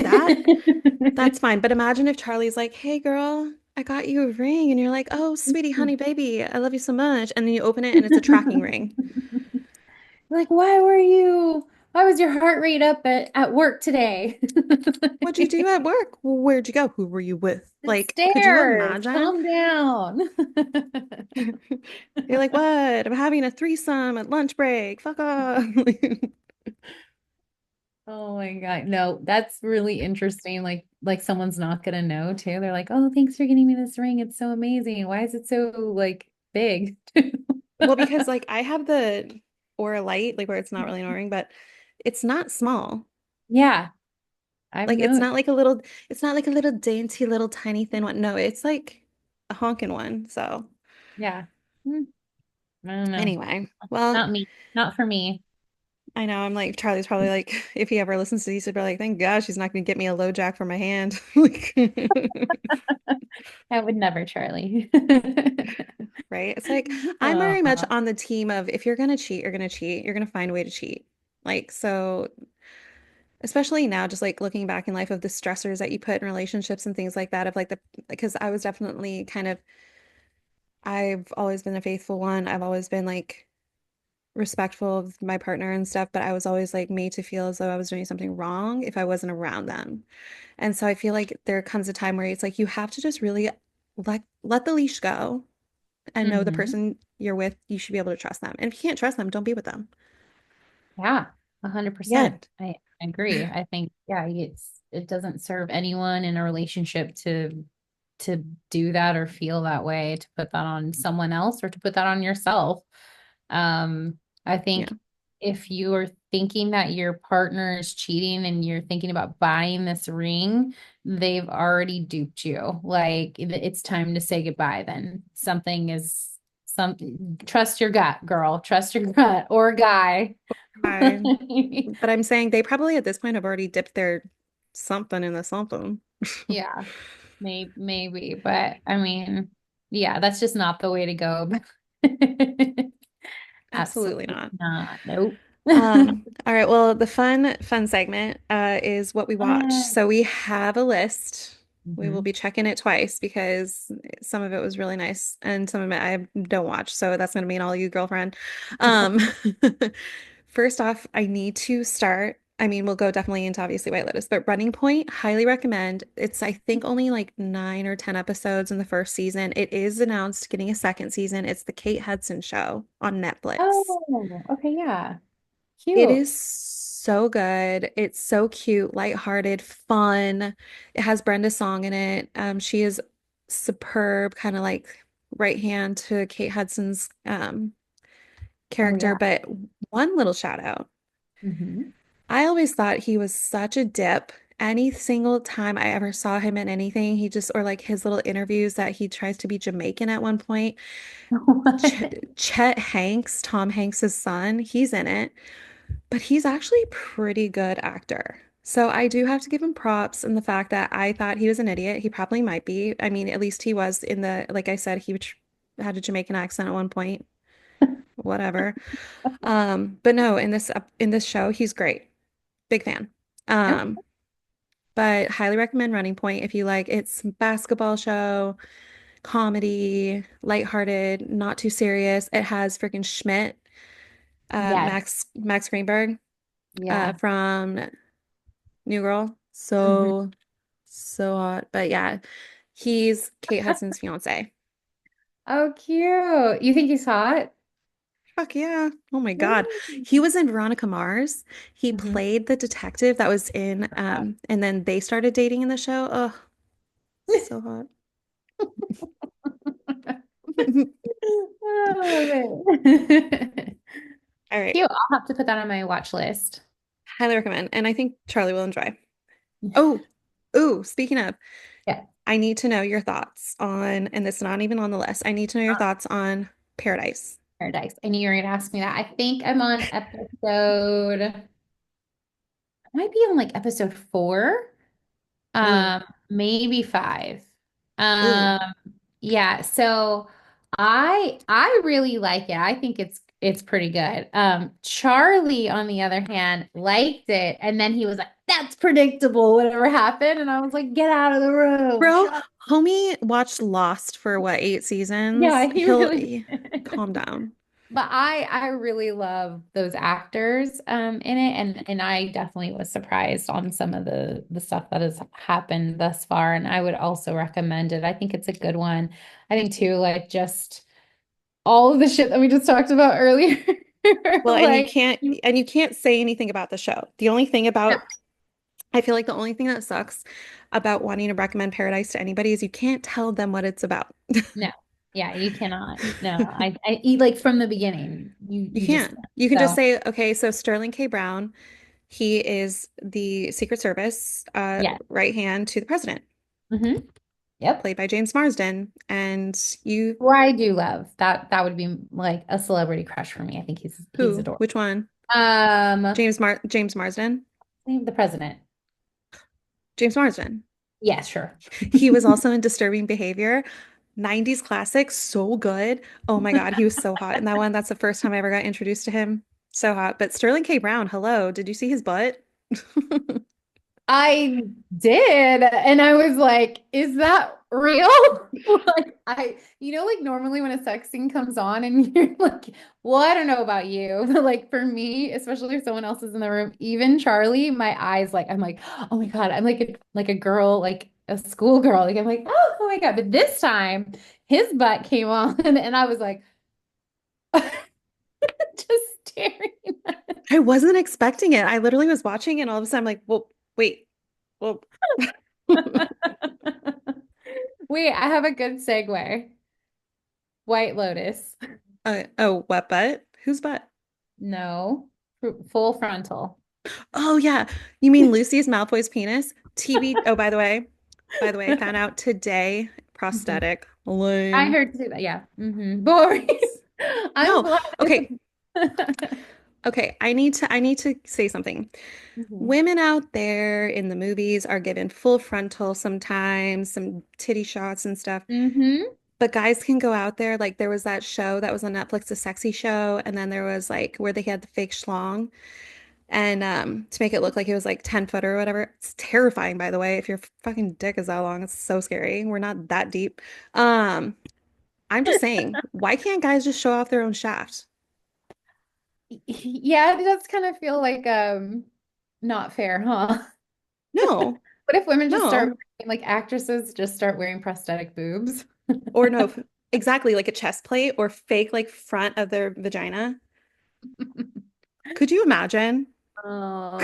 that that's fine. But imagine if Charlie's like, "Hey, girl, I got you a ring," and you're like, "Oh, sweetie, honey, baby, I love you so much," and then you open it and it's a tracking ring. Like, why was your heart rate up at work today? What'd you do at work? Well, where'd you go? Who were you with? The Like, could you stairs, imagine? calm down. You're like, what? I'm having a threesome at lunch break. Fuck off. Oh my God. No, that's really interesting. Like someone's not gonna know too. They're like, "Oh, thanks for getting me this ring. It's so amazing. Why is it so like big?" Well, because like I have the Aura Light, like where it's not really an ring, but it's not small. Yeah, I've Like it's known. not like a little, it's not like a little dainty little tiny thin one. No, it's like a honking one. So Yeah. Hmm, I don't know. anyway, well, Not me. Not for me. I know I'm like Charlie's probably like if he ever listens to these, he'll be like, thank God she's not gonna get me a low jack for my hand. Like, I would never, Charlie. right? It's like I'm very much Oh, on the team of if you're gonna cheat, you're gonna cheat. You're gonna find a way to cheat. Like so especially now, just like looking back in life of the stressors that you put in relationships and things like that, of like the because I was definitely kind of I've always been a faithful one. I've always been like respectful of my partner and stuff, but I was always like made to feel as though I was doing something wrong if I wasn't around them. And so I feel like there comes a time where it's like you have to just really let the leash go and know the hmm. person you're with, you should be able to trust them. And if you can't trust them, don't be with them. Yeah, Yeah. 100%. I agree. I think, yeah, it doesn't serve anyone in a relationship to do that or feel that way, to put that on someone else or to put that on yourself. I Yeah. think if you are thinking that your partner is cheating and you're thinking about buying this ring, they've already duped you. Like it's time to say goodbye then. Something is something, trust your gut, girl. Trust your gut or guy. I, but I'm saying they probably at this point have already dipped their something in the something. Yeah, maybe, but I mean, yeah, that's just not the way to go. Absolutely Absolutely not. not. Nope. All right, well, the fun segment is what we watch. So we have a list. We will Mhm. be checking it twice because some of it was really nice and some of it I don't watch. So that's gonna be an all you girlfriend. Um, first off, I need to start. I mean, we'll go definitely into obviously White Lotus, but Running Point, highly recommend. It's I think only like 9 or 10 episodes in the first season. It is announced getting a second season. It's the Kate Hudson show on Netflix. Oh, okay, yeah. It Cute. is so good. It's so cute, lighthearted, fun. It has Brenda Song in it. She is superb, kind of like right hand to Kate Hudson's Oh, character. yeah. But one little shout out. Hmm. I always thought he was such a dip. Any single time I ever saw him in anything, he just, or like his little interviews that he tries to be Jamaican at one point. Ch What? Chet Hanks, Tom Hanks's son, he's in it. But he's actually a pretty good actor. So I do have to give him props in the fact that I thought he was an idiot. He probably might be. I mean, at least he was in the, like I said, had a Jamaican accent at one point. Whatever. But no, in this show, he's great. Big fan. Okay. Um, but highly recommend Running Point if you like. It's basketball show, comedy, lighthearted, not too serious. It has freaking Schmidt, Yes. Max Greenberg, Yeah. from New Girl. Hmm. So hot. But yeah, he's Kate Hudson's fiance. Oh, cute. You think he's hot? Fuck yeah. Oh my God. Really? He was in Veronica Mars. He Mhm. played the detective that was in, and then they started dating in the show. Oh, so hot. I love it. All right. Cute. I'll have to put that on my watch list. Highly recommend. And I think Charlie will enjoy. Oh, ooh, speaking of, Yeah. I need to know your thoughts on, and it's not even on the list. I need to know your thoughts on Paradise. Paradise. I knew you were going to ask me that. I think I'm on I might be on like episode 4, Ooh, maybe 5. ooh. Um, Yeah, so I really like it. I think it's pretty good. Charlie, on the other hand, liked it, and then he was like, "That's predictable, whatever happened." And I was like, "Get out of the room." Bro, Shut. homie watched Lost for what, 8 seasons? Yeah, he really Calm did. down. But I really love those actors in it, and I definitely was surprised on some of the stuff that has happened thus far, and I would also recommend it. I think it's a good one. I think too, like just all of the shit that we just talked about earlier. Well, Like, and you can't say anything about the show. The only thing no, about I feel like the only thing that sucks about wanting to recommend Paradise to anybody is you can't tell them what it's about. no. Yeah, you cannot. No, I eat like from the beginning. You You just can't. can't. You can just So, say, okay, so Sterling K. Brown, he is the Secret Service yeah. right hand to the president, Yep. played by James Marsden. And you, Where I do love that would be like a celebrity crush for me. I think he's who? adorable. Which one? Um, James Marsden? the president. James Marsden. Yeah, sure. He was also in Disturbing Behavior. 90s classic, so good. Oh my God, he was so hot in that one. That's the first time I ever got introduced to him. So hot. But Sterling K. Brown, hello. Did you see his butt? I did, and I was like, "Is that real?" Like like normally when a sex scene comes on, and you're like, "Well, I don't know about you," but like for me, especially if someone else is in the room, even Charlie, my eyes like I'm like, "Oh my God," I'm like a girl, like a schoolgirl, like I'm like, "Oh my God!" But this time, his butt came on, and I was like, just staring. I wasn't expecting it. I literally was watching it and all of a sudden I'm like, well, wait. Well, Wait, I have a good segue. White Lotus. oh, what butt? Whose butt? No, full frontal. Oh yeah. You mean Lucius Malfoy's penis? TB. Oh, by the way, I found out today, Mhm. prosthetic. I Lame. heard you say that. Yeah. Boris. I'm No. glad Okay. it's. Okay. I need to say something. Mhm. Women out there in the movies are given full frontal sometimes, some titty shots and stuff. Hmm. But guys can go out there. Like there was that show that was on Netflix, the sexy show, and then there was like where they had the fake schlong and to make it look like it was like 10 foot or whatever. It's terrifying, by the way. If your fucking dick is that long, it's so scary. We're not that deep. Um, I'm just saying, why can't guys just show off their own shaft? Yeah, it does kind of feel like not fair, huh? No, What if women just start no. like actresses just start wearing prosthetic boobs? Or no, exactly like a chest plate or fake like front of their vagina. Could you imagine? Oh,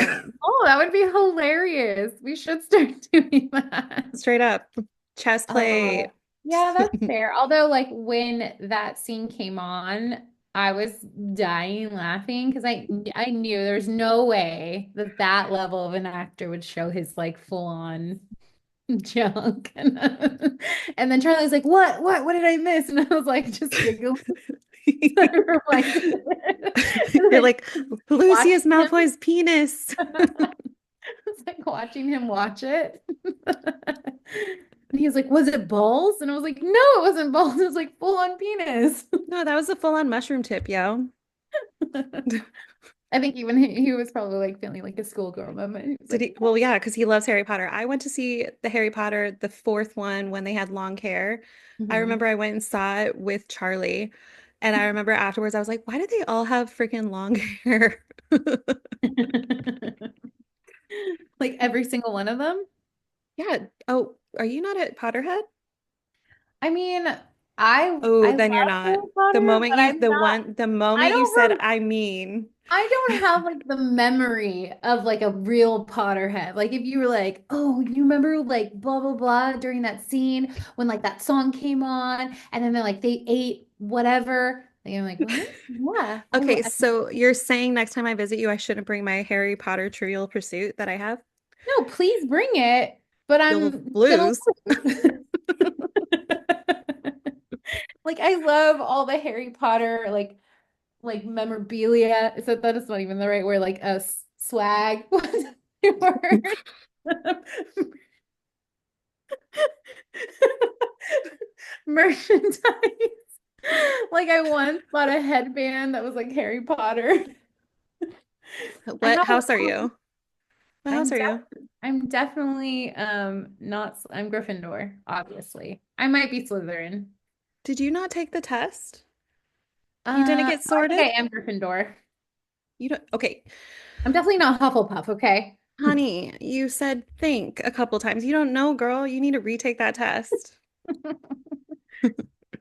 that would be hilarious. We should start doing that. Straight up, chest plate. Yeah, that's fair. Although, like when that scene came on, I was dying laughing because I knew there's no way that that level of an actor would show his like full on junk. And then Charlie's like, What did I miss?" And I was like, just giggling. From, like, You're like like Lucius watching him. Malfoy's penis. It's like watching him watch it. And he was like, "Was it balls?" And I was like, "No, it wasn't balls. It was like full on penis." No, that was a full-on mushroom tip, yo. I think even he was probably like feeling like a schoolgirl moment. He was Did like, he? Well, yeah, because he loves Harry Potter. I went to see the Harry Potter, the fourth one, when they had long hair. I "Mhm." remember I went and saw it with Charlie. And I remember afterwards, I was like, why do they all have freaking long hair? Like every single one of them. Yeah. Oh, are you not at Potterhead? I mean, Oh, I then you're love not. Harry Potter, but The I moment you don't said, I mean, I don't have like the memory of like a real Potterhead. Like if you were like, "Oh, you remember like blah blah blah during that scene when like that song came on and then they ate whatever." Like, I'm like, "What?" Yeah. okay, so you're saying next time I visit you, I shouldn't bring my Harry Potter Trivial Pursuit that I have? No, please bring it, but You'll I'm gonna lose. lose. Like I love all the Harry Potter like memorabilia. So that is not even the right word, like a swag. What's the word? merchandise. Like I once bought a headband that was like Harry Potter. I What have a house are you? What house I'm are def you? I'm definitely not I'm Gryffindor, obviously. I might be Slytherin. Did you not take the test? You didn't get I think sorted? I am Gryffindor. You don't, okay. I'm definitely not Hufflepuff, okay? Honey, you said think a couple times. You don't know, girl. You need to retake that test.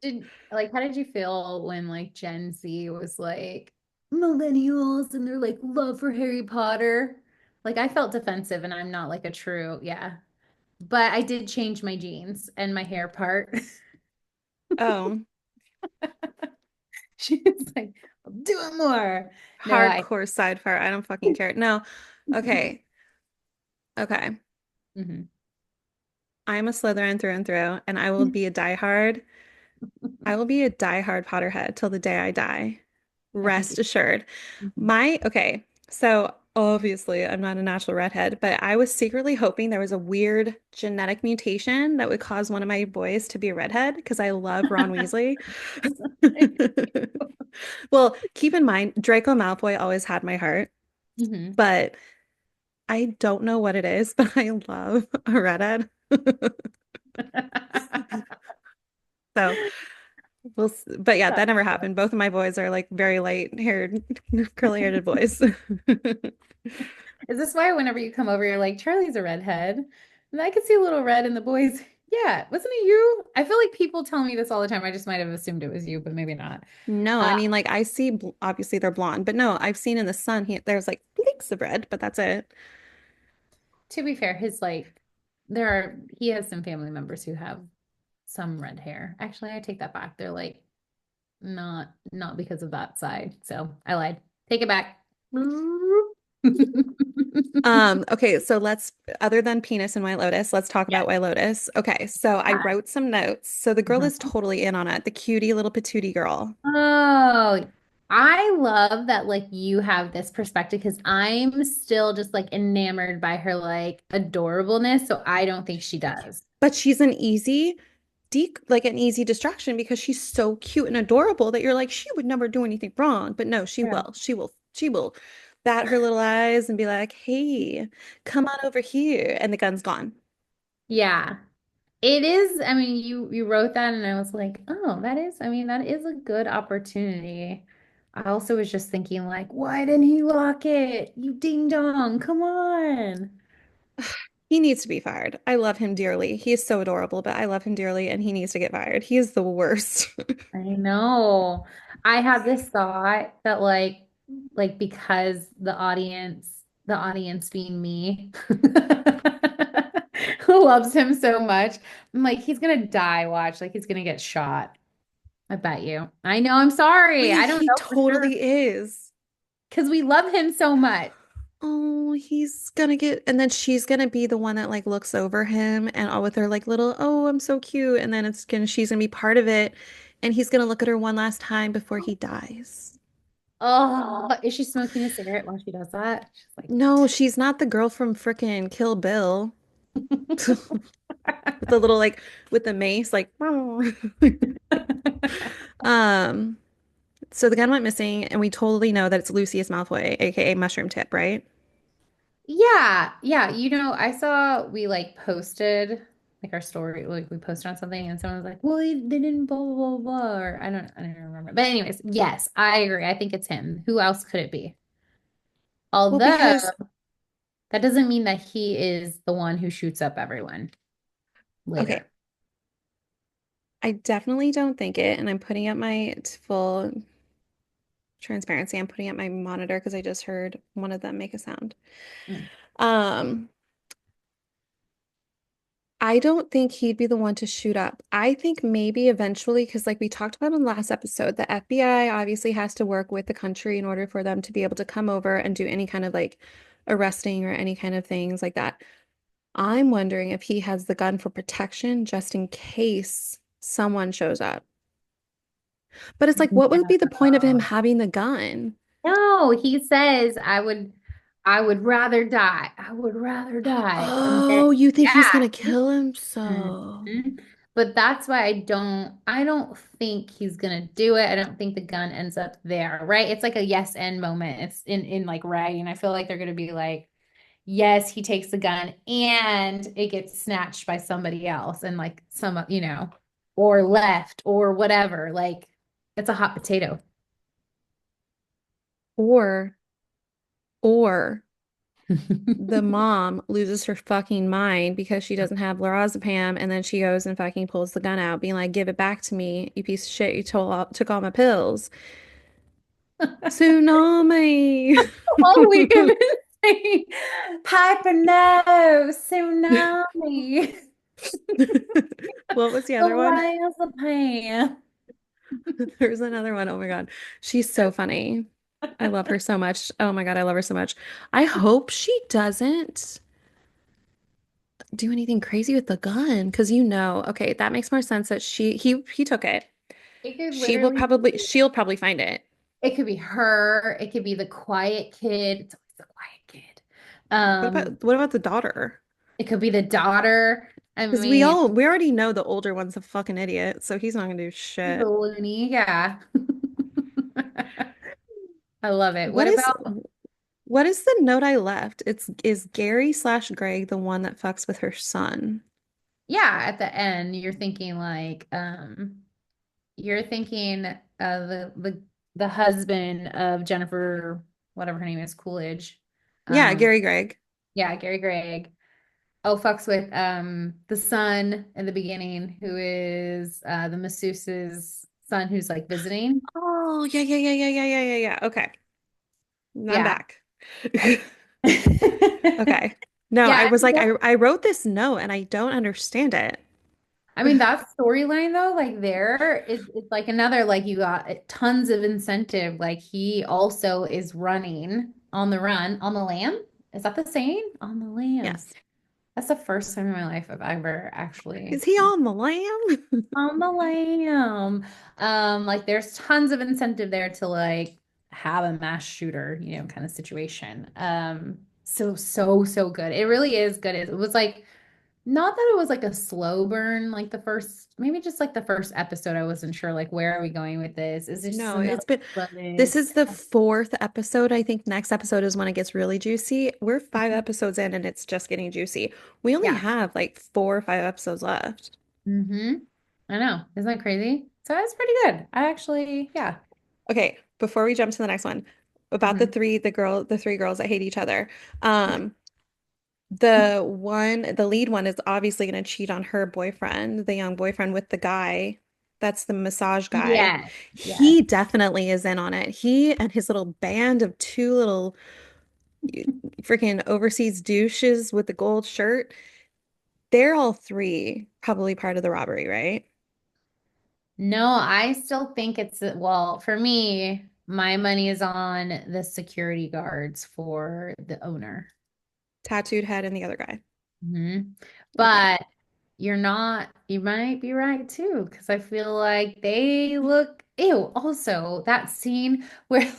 How did you feel when like Gen Z was like millennials and their like love for Harry Potter? Like I felt defensive and I'm not like a true, yeah. But I did change my jeans and my hair part. Oh, She was like, I'll do it more. No, I hardcore side fire. I don't fucking care. No. Okay. Okay. Mhm. I'm a Slytherin through and through, and I will be a diehard. I will be a diehard Potterhead till the day I die. I think Rest assured. mhm. Okay, so obviously I'm not a natural redhead, but I was secretly hoping there was a weird genetic mutation that would cause one of my boys to be a redhead because I love Ron Weasley. Well, keep in mind, Draco Malfoy always had my heart, Mhm. but I don't know what it is, but I love a redhead. So but yeah, that never happened. Both of my boys are like very light haired, curly haired boys. Is this why whenever you come over, you're like, Charlie's a redhead? And I could see a little red in the boys. Yeah, wasn't it you? I feel like people tell me this all the time. I just might have assumed it was you, but maybe not. No, Uh, I mean, like I see, obviously they're blonde, but no, I've seen in the sun, there's like fleeks of red, but that's it. to be fair, he has some family members who have some red hair. Actually, I take that back. They're like not because of that side. So I lied. Take it back. Okay, so other than penis and White Lotus, let's talk Yeah. about White Lotus. Okay, so I wrote some notes. So the girl is Mhm. totally in on it, the cutie little patootie girl. Oh, I love that like you have this perspective because I'm still just like enamored by her like adorableness. So I don't think she does. But she's like an easy distraction because she's so cute and adorable that you're like, she would never do anything wrong. But no, she Yeah. will. She will bat her little eyes and be like, hey, come on over here. And the gun's gone. Yeah. It is, I mean, you wrote that and I was like, oh, I mean, that is a good opportunity. I also was just thinking like, why didn't he lock it? You ding dong, come on. He needs to be fired. I love him dearly. He is so adorable, but I love him dearly and he needs to get fired. He is the worst. I know. I had this thought that like because the audience being me, who loves him so much, I'm like, he's gonna die, watch, like he's gonna get shot. I bet you. I know, I'm sorry. Wait, I don't he know for sure. totally is. Because we love him so much. Oh, he's gonna get, and then she's gonna be the one that like looks over him and all with her like little, oh, I'm so cute. And then she's gonna be part of it. And he's gonna look at her one last time before he dies. Oh, is she smoking a cigarette while she does that? She's like, No, she's not the girl from frickin' Kill Bill with the little like with the mace, like um, so the gun went missing, and we totally know that it's Lucius Malfoy, aka Mushroom Tip, right? yeah, yeah. I saw we like posted like our story, like we posted on something, and someone was like, "Well, they didn't blah blah blah blah," or I don't even remember. But anyways, yes, I agree. I think it's him. Who else could it be? Well, Although because that doesn't mean that he is the one who shoots up everyone okay, later. I definitely don't think it, and I'm putting up my full transparency. I'm putting up my monitor because I just heard one of them make a sound. Mm. Um, I don't think he'd be the one to shoot up. I think maybe eventually, because like we talked about in the last episode, the FBI obviously has to work with the country in order for them to be able to come over and do any kind of like arresting or any kind of things like that. I'm wondering if he has the gun for protection just in case someone shows up. But it's like, what would be the point of him No. having the gun? No, he says, I would rather die. I would rather die. And then, Oh, you think he's yeah. gonna kill him? Mhm. So. But that's why I don't think he's gonna do it. I don't think the gun ends up there, right? It's like a yes and moment. It's in like writing. I feel like they're gonna be like, yes, he takes the gun and it gets snatched by somebody else and like or left or whatever. Like it's a hot potato. Or, or the mom loses her fucking mind because she doesn't have lorazepam, and then she goes and fucking pulls the gun out, being like, "Give it back to me, you piece of shit! Took all my pills." Tsunami. All we've been saying, Piper, no, tsunami. What was the The other one? whales of Pan. There's another one. Oh my God. She's so funny. I love her so much. Oh my God, I love her so much. I hope she doesn't do anything crazy with the gun because okay, that makes more sense that he took it. It could literally be, She'll probably find it. it could be her, it could be the quiet kid. It's always the quiet kid. Um, What about the daughter? it could be the daughter. I Because mean, we already know the older one's a fucking idiot, so he's not gonna do he's a shit. loony, yeah. I love it. What What is about, what is the note I left? It's is Gary slash Greg the one that fucks with her son? yeah, at the end, you're thinking the husband of Jennifer, whatever her name is, Coolidge. Yeah, Um, Gary Greg. yeah, Gary Gregg. Oh, fucks with the son in the beginning, who is the masseuse's son who's like visiting. Oh, yeah. Okay. I'm Yeah. back. Okay. No, Yeah, I I was mean, like, I wrote this note and I don't understand it. that storyline though, like there is it's like another like you got tons of incentive. Like he also is running on the run on the lam. Is that the saying? On the lam. Yes. That's the first time in my life I've ever Is actually he on the lam? on the lam. Like there's tons of incentive there to like have a mass shooter, kind of situation. So good. It really is good. It was like not that it was like a slow burn, like the first, maybe just like the first episode. I wasn't sure like where are we going with this? Is this just No, another it's been this is lettuce? the fourth episode. I think next episode is when it gets really juicy. We're five Mhm. episodes in and it's just getting juicy. We only Yeah. have like 4 or 5 episodes left. I know. Isn't that crazy? So that's pretty good. I actually, yeah. Okay, before we jump to the next one, about Mhm. the three girls that hate each other. Okay. Um, the lead one is obviously going to cheat on her boyfriend, the young boyfriend with the guy. That's the massage guy. Yes. Yes. He definitely is in on it. He and his little band of two little freaking overseas douches with the gold shirt. They're all three probably part of the robbery, right? No, I still think well, for me, my money is on the security guards for the owner. Tattooed head and the other guy. hmm Okay. But you might be right too, because I feel like they look, ew. Also, that scene where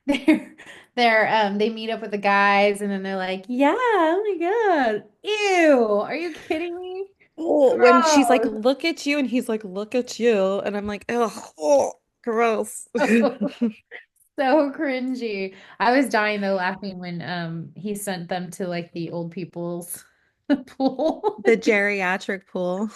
they meet up with the guys and then they're like, yeah, oh my God. Ew, are you kidding me? Oh, when she's like, Gross. look at you, and he's like, look at you. And I'm like, ugh, oh, gross. So cringy. I was dying though laughing when he sent them to like the old people's pool. The geriatric pool.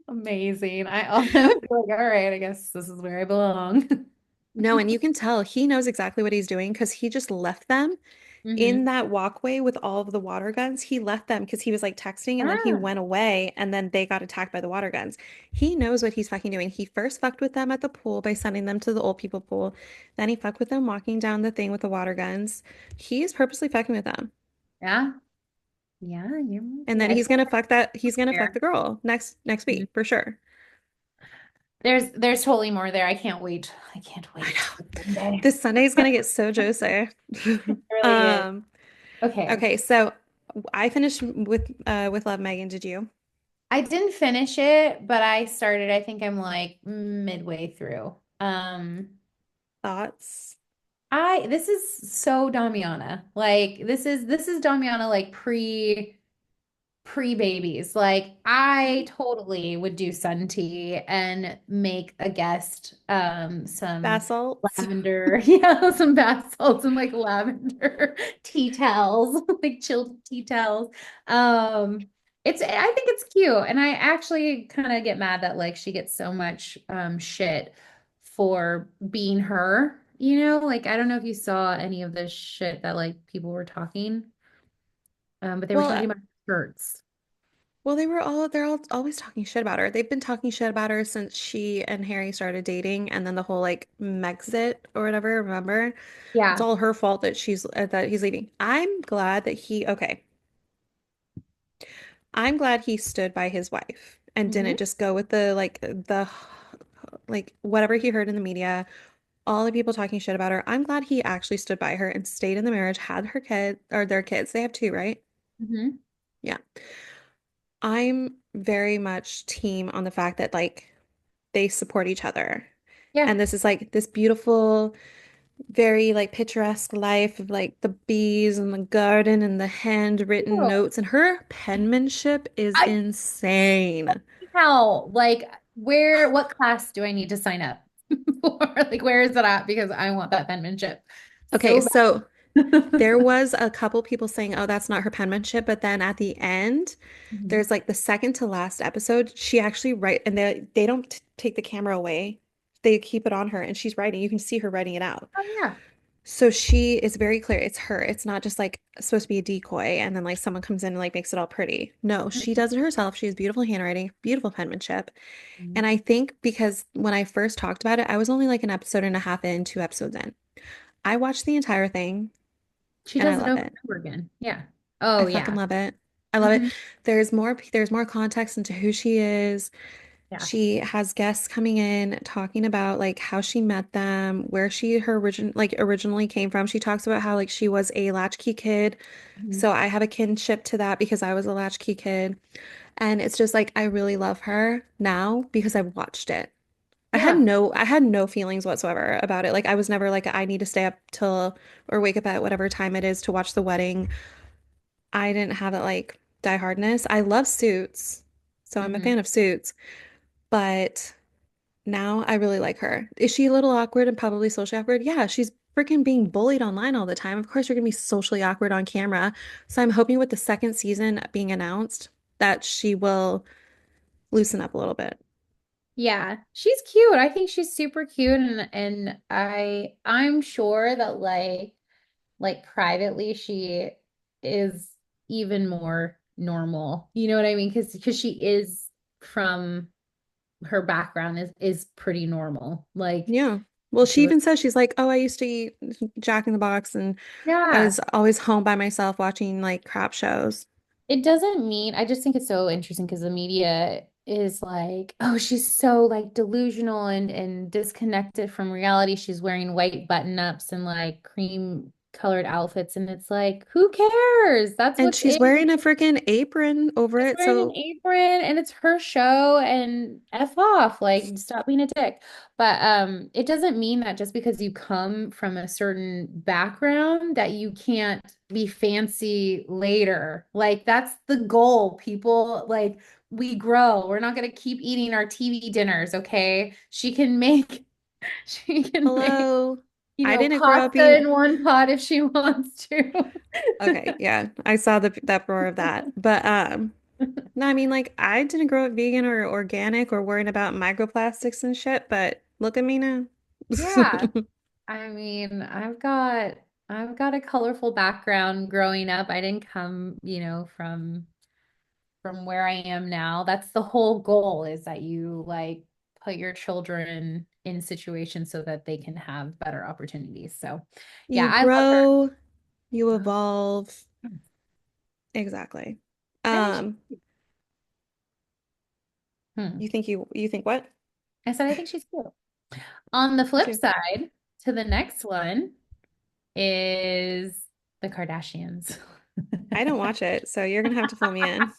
Amazing. I also was like, all right, I guess this is where I belong. No, and you can tell he knows exactly what he's doing because he just left them in hmm that walkway with all of the water guns. He left them because he was like texting and then he Ah, went away and then they got attacked by the water guns. He knows what he's fucking doing. He first fucked with them at the pool by sending them to the old people pool. Then he fucked with them walking down the thing with the water guns. He is purposely fucking with them. yeah. Yeah, you're And then yeah, it's he's gonna fuck fair. the girl next Mhm. week for sure. There's totally more there. I can't wait. I can't I wait for know. Sunday. This Sunday is gonna get so juicy. It really is. Um, Okay. okay, so I finished with Love Megan. Did you? I didn't finish it, but I started, I think I'm like midway through. Thoughts? This is so Damiana. Like this is Damiana like pre-babies. Like I totally would do sun tea and make a guest some Bath salts. lavender, yeah, some bath salts and like lavender tea towels, like chilled tea towels. Um it's I think it's cute and I actually kind of get mad that like she gets so much shit for being her, you know? Like I don't know if you saw any of this shit that like people were talking but they were Well, talking about skirts. well, they're all always talking shit about her. They've been talking shit about her since she and Harry started dating, and then the whole like Megxit or whatever, remember? It's Yeah. all her fault that that he's leaving. Okay. I'm glad he stood by his wife and Hmm. didn't just go with the like whatever he heard in the media, all the people talking shit about her. I'm glad he actually stood by her and stayed in the marriage, had her kid or their kids. They have two, right? Hmm. Yeah. I'm very much team on the fact that like they support each other. Yeah. And this is like this beautiful, very like picturesque life of like the bees and the garden and the handwritten Ew. notes. And her penmanship is I insane. how like where what class do I need to sign up for? Like where is it at? Because I want that penmanship Okay, so so bad. there was a couple people saying, oh, that's not her penmanship. But then at the end, Mhm. there's like the second to last episode, she actually write and they don't take the camera away. They keep it on her and she's writing. You can see her writing it out. Oh yeah. So she is very clear. It's her. It's not just like supposed to be a decoy and then like someone comes in and like makes it all pretty. No, she does it herself. She has beautiful handwriting, beautiful penmanship. And Mhm. I think because when I first talked about it, I was only like an episode and a half in, two episodes in. I watched the entire thing She and I does it love over it. and over again. Yeah. I Oh fucking yeah. love it. I love it. Hmm. There's more context into who she is. Yeah. She has guests coming in talking about like how she met them, where originally came from. She talks about how like she was a latchkey kid. Mhm. So I have a kinship to that because I was a latchkey kid. And it's just like I really love her now because I've watched it. Yeah. I had no feelings whatsoever about it. Like I was never like I need to stay up till or wake up at whatever time it is to watch the wedding. I didn't have that like diehardness. I love Suits. So I'm a Hmm. fan of Suits, but now I really like her. Is she a little awkward and probably socially awkward? Yeah, she's freaking being bullied online all the time. Of course, you're gonna be socially awkward on camera. So I'm hoping with the second season being announced that she will loosen up a little bit. Yeah, she's cute. I think she's super cute and I'm sure that like privately she is even more normal. You know what I mean? Because she is from her background is pretty normal. Like Yeah. Well, she she was even says she's like, oh, I used to eat Jack in the Box and I yeah. was always home by myself watching like crap shows. It doesn't mean I just think it's so interesting because the media is like, oh, she's so like delusional and disconnected from reality. She's wearing white button-ups and like cream colored outfits, and it's like, who cares? That's And what's she's in. wearing a freaking apron over She's it. wearing an So, apron and it's her show and F off, like stop being a dick. But it doesn't mean that just because you come from a certain background that you can't be fancy later. Like that's the goal, people. Like we grow. We're not gonna keep eating our TV dinners, okay? She can make she can make, hello. I didn't grow up pasta being in one pot if she wants to. okay, yeah. I saw the uproar of that. But no, I mean like I didn't grow up vegan or organic or worrying about microplastics and shit, but look at me now. Yeah. I mean, I've got a colorful background growing up. I didn't come, from where I am now. That's the whole goal is that you like put your children in situations so that they can have better opportunities. So, yeah, You I love her. grow, you Oh, evolve. Exactly. I think she, Um, hmm. you think what? I said I think she's cute. On the Me flip too. side, to the next one is the Kardashians. I don't watch it, so you're gonna have to fill me in.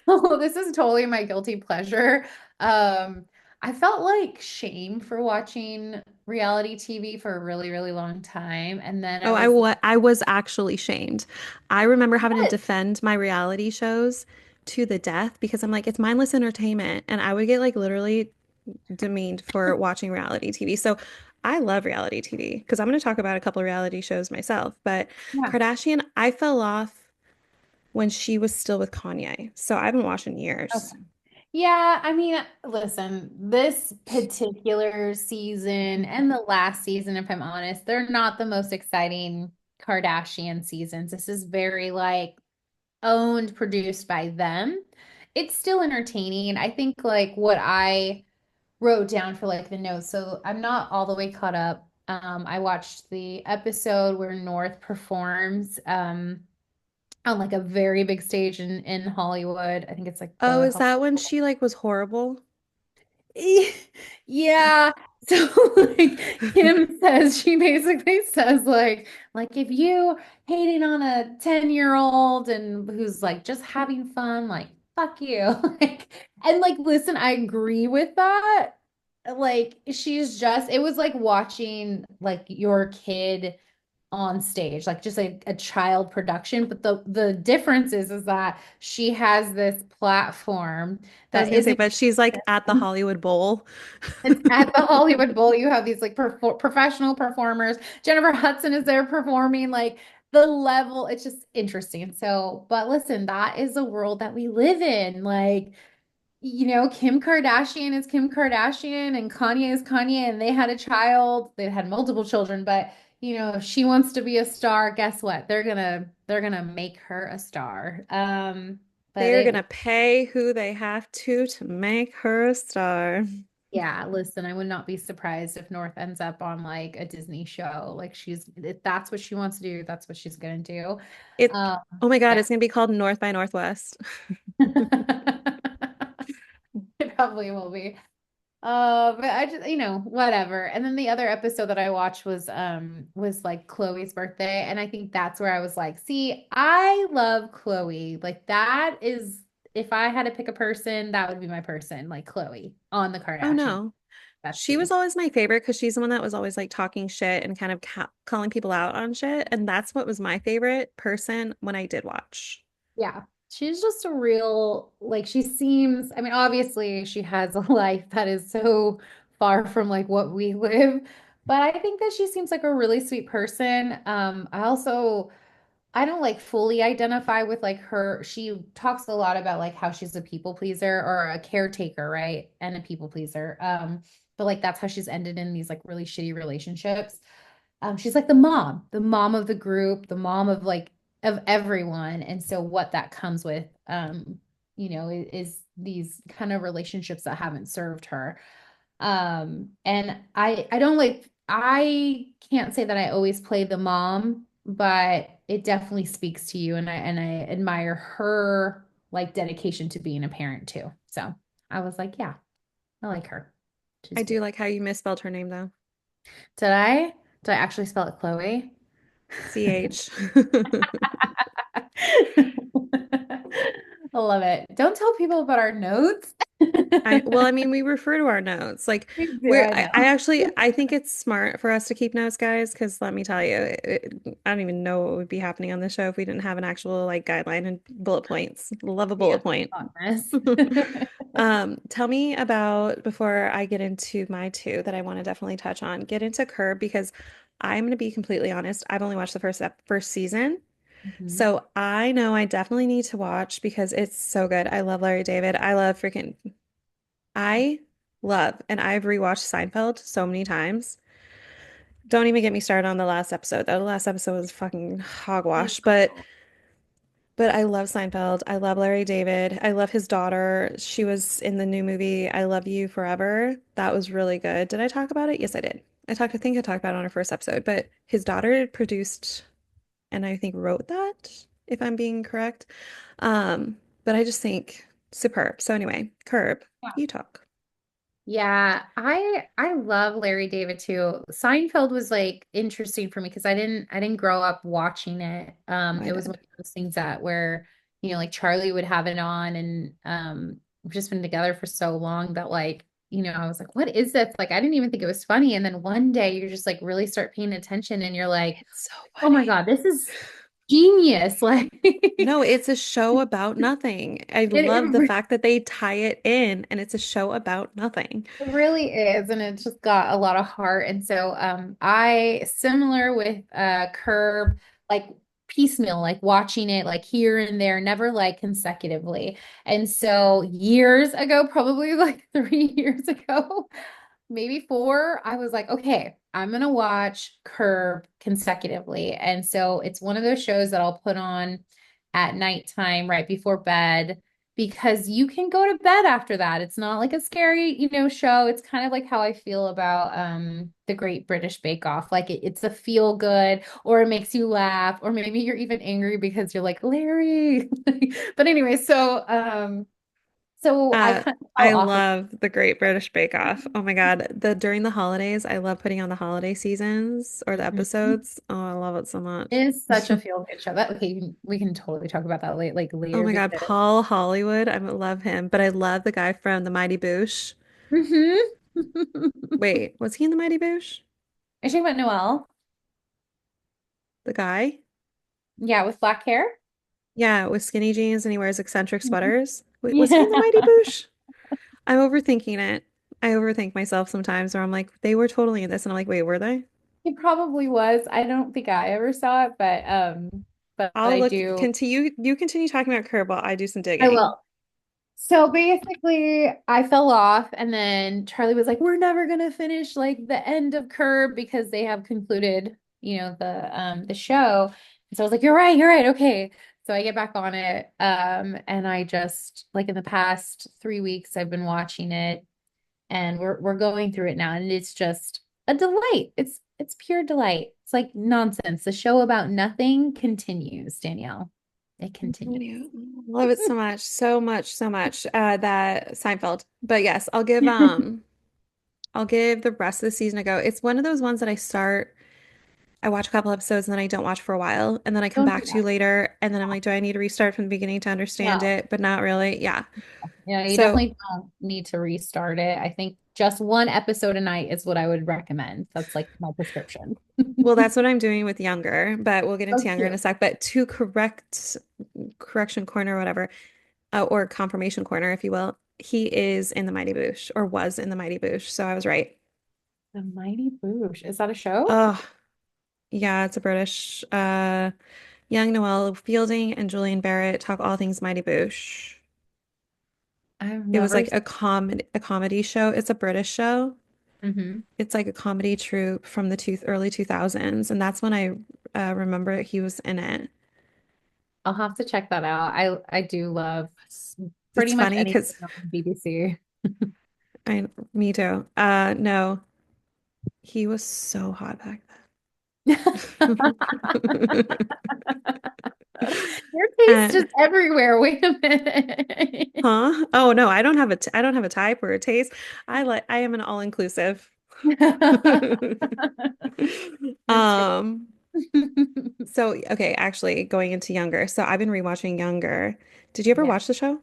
So this is totally my guilty pleasure. Um, I felt like shame for watching reality TV for a really, really long time. And then I Oh, was like, I was actually shamed. I remember having to what? defend my reality shows to the death because I'm like, it's mindless entertainment. And I would get like literally demeaned for watching reality TV. So I love reality TV because I'm going to talk about a couple of reality shows myself. But Yeah. Kardashian, I fell off when she was still with Kanye. So I've been watching years. Okay. Yeah, I mean, listen, this particular season and the last season, if I'm honest, they're not the most exciting Kardashian seasons. This is very like owned, produced by them. It's still entertaining. I think like what I wrote down for like the notes. So I'm not all the way caught up. I watched the episode where North performs on like a very big stage in Hollywood. I think it's like Oh, the is that when she like was horrible? Yeah. So like Kim says, she basically says like if you hating on a 10-year-old and who's like just having fun, like fuck you. Like and like listen, I agree with that. Like she's just it was like watching like your kid on stage, like just a child production. But the difference is that she has this platform I was that gonna say, isn't but she's like at the Hollywood Bowl. it's at the Hollywood Bowl. You have these like professional performers. Jennifer Hudson is there performing. Like the level, it's just interesting. So, but listen, that is the world that we live in. Like, Kim Kardashian is Kim Kardashian and Kanye is Kanye, and they had a child. They had multiple children, but if she wants to be a star, guess what? They're gonna make her a star. But They're gonna pay who they have to make her a star. yeah, listen, I would not be surprised if North ends up on like a Disney show. Like if that's what she wants to do, that's what she's gonna do. It, Um, oh my God, yeah. it's gonna be called North by Northwest. It probably will be. But I just, whatever. And then the other episode that I watched was like Chloe's birthday. And I think that's where I was like, see, I love Chloe. Like that is if I had to pick a person, that would be my person, like Chloe on the Oh Kardashians. no. She was Bestie. always my favorite because she's the one that was always like talking shit and kind of calling people out on shit. And that's what was my favorite person when I did watch. Yeah. She's just a real, like, she seems, I mean, obviously, she has a life that is so far from like what we live, but I think that she seems like a really sweet person. I don't like fully identify with like her. She talks a lot about like how she's a people pleaser or a caretaker, right? And a people pleaser. But like that's how she's ended in these like really shitty relationships. She's like the mom of the group, the mom of like of everyone. And so what that comes with, is these kind of relationships that haven't served her. And I don't like I can't say that I always play the mom, but it definitely speaks to you, and I admire her like dedication to being a parent too. So I was like, yeah, I like her. She's I do great. like how you misspelled her name though. Did I? Did I actually spell it Chloe? CH. I love it. Don't tell people about our notes. Well, I mean, we refer to our notes. Like We do, I I know. actually, I think it's smart for us to keep notes, guys, because let me tell you, I don't even know what would be happening on the show if we didn't have an actual like guideline and bullet points. Love a Yeah, bullet point. honest. Tell me about before I get into my two that I want to definitely touch on, get into Curb because I'm going to be completely honest. I've only watched the first season. Mhm. So I know I definitely need to watch because it's so good. I love Larry David. I love, and I've rewatched Seinfeld so many times. Don't even get me started on the last episode, though. The last episode was fucking hogwash, but I love Seinfeld. I love Larry David. I love his daughter. She was in the new movie I Love You Forever. That was really good. Did I talk about it? Yes, I did. I think I talked about it on our first episode, but his daughter produced and I think wrote that, if I'm being correct. But I just think superb. So anyway, Curb, you talk. Yeah, I love Larry David too. Seinfeld was like interesting for me because I didn't grow up watching it. I It was one did. of those things that where like Charlie would have it on and we've just been together for so long that like I was like, what is this? Like, I didn't even think it was funny. And then one day you just like really start paying attention and you're like, It's so oh my funny. God, this is genius. Like, No, it's a show about nothing. I love the it fact that they tie it in and it's a show about nothing. It really is, and it just got a lot of heart. And so I similar with Curb, like piecemeal, like watching it like here and there, never like consecutively. And so years ago, probably like 3 years ago, maybe four, I was like, okay, I'm gonna watch Curb consecutively. And so it's one of those shows that I'll put on at nighttime right before bed because you can go to bed after that. It's not like a scary, show. It's kind of like how I feel about the Great British Bake Off. Like it's a feel good or it makes you laugh or maybe you're even angry because you're like, Larry. But anyway, so I kind of fell I off of love the Great British Bake Off. Oh my God. During the holidays, I love putting on the holiday seasons or the it. episodes. Oh, I love it so It much. is such a feel good show. That okay, we can totally talk about that Oh later my God, because Paul Hollywood. I love him, but I love the guy from the Mighty Boosh. hmm Wait, was he in the Mighty Boosh? I talking about Noel. The guy? Yeah, with black hair. Yeah, with skinny jeans and he wears eccentric Mhm. sweaters. Wait, was he Yeah. in the Mighty Boosh? I'm overthinking it. I overthink myself sometimes where I'm like, they were totally in this. And I'm like, wait, were they? He probably was. I don't think I ever saw it, but I'll I look, do. continue, you continue talking about Curb while I do some I digging. will. So basically, I fell off, and then Charlie was like, "We're never gonna finish like the end of Curb because they have concluded, the show." And so I was like, you're right, okay." So I get back on it, and I just like in the past 3 weeks, I've been watching it, and we're going through it now, and it's just a delight. It's pure delight. It's like nonsense. The show about nothing continues, Danielle. It continues. I love it so much, so much, so much. That Seinfeld. But yes, I'll give the rest of the season a go. It's one of those ones that I watch a couple episodes and then I don't watch for a while, and then I come Don't do back to that. later, and then I'm like, do I need to restart from the beginning to understand No. it? But not really. Yeah. Yeah, you So, definitely don't need to restart it. I think just one episode a night is what I would recommend. That's like my prescription. well, that's what I'm doing with Younger, but we'll get into Oh, Younger in a cute. sec. But to correction corner or whatever, or confirmation corner, if you will, he is in the Mighty Boosh or was in the Mighty Boosh. So I was right. The Mighty Boosh. Is that a show? Oh, yeah, it's a British. Young Noel Fielding and Julian Barrett talk all things Mighty Boosh. I've It was never. like a comedy show. It's a British show. Mhm. It's like a comedy troupe from the early 2000s, and that's when I remember he was in it. I'll have to check that out. I do love pretty It's much funny anything because on BBC. me too. No, he was so hot back Your then. taste Uh, is everywhere. Wait a minute. huh? Oh no, I don't have a type or a taste. I am an all-inclusive. That's true. Um, so okay, actually going into Younger. So I've been rewatching Younger. Did you ever Yeah. watch the show?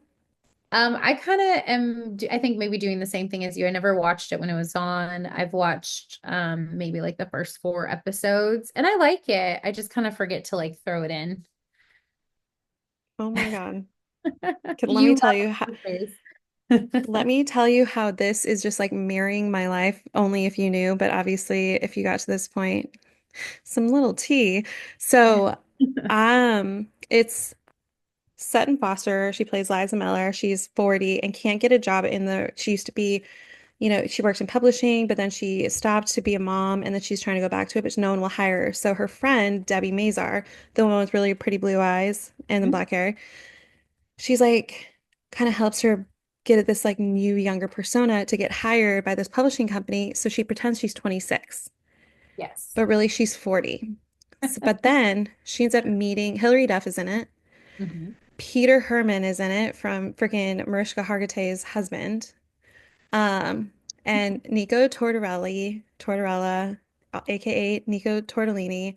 I kind of am, I think maybe doing the same thing as you. I never watched it when it was on. I've watched maybe like the first four episodes and I like it. I just kind of forget to like throw it in. Oh my God. You love Lucius. Let me tell you how this is just like mirroring my life, only if you knew, but obviously if you got to this point, some little tea. So, it's Sutton Foster. She plays Liza Miller. She's 40 and can't get a job she used to be, she worked in publishing, but then she stopped to be a mom and then she's trying to go back to it, but no one will hire her. So her friend, Debbie Mazar, the one with really pretty blue eyes and the black hair, she's like kind of helps her get this like new younger persona to get hired by this publishing company. So she pretends she's 26, Yes. but really she's 40. So, but then she ends up meeting Hilary Duff is in it. Mhm. Peter Herman is in it from freaking Mariska Hargitay's husband. Um, and Nico Tortorella, aka Nico Tortellini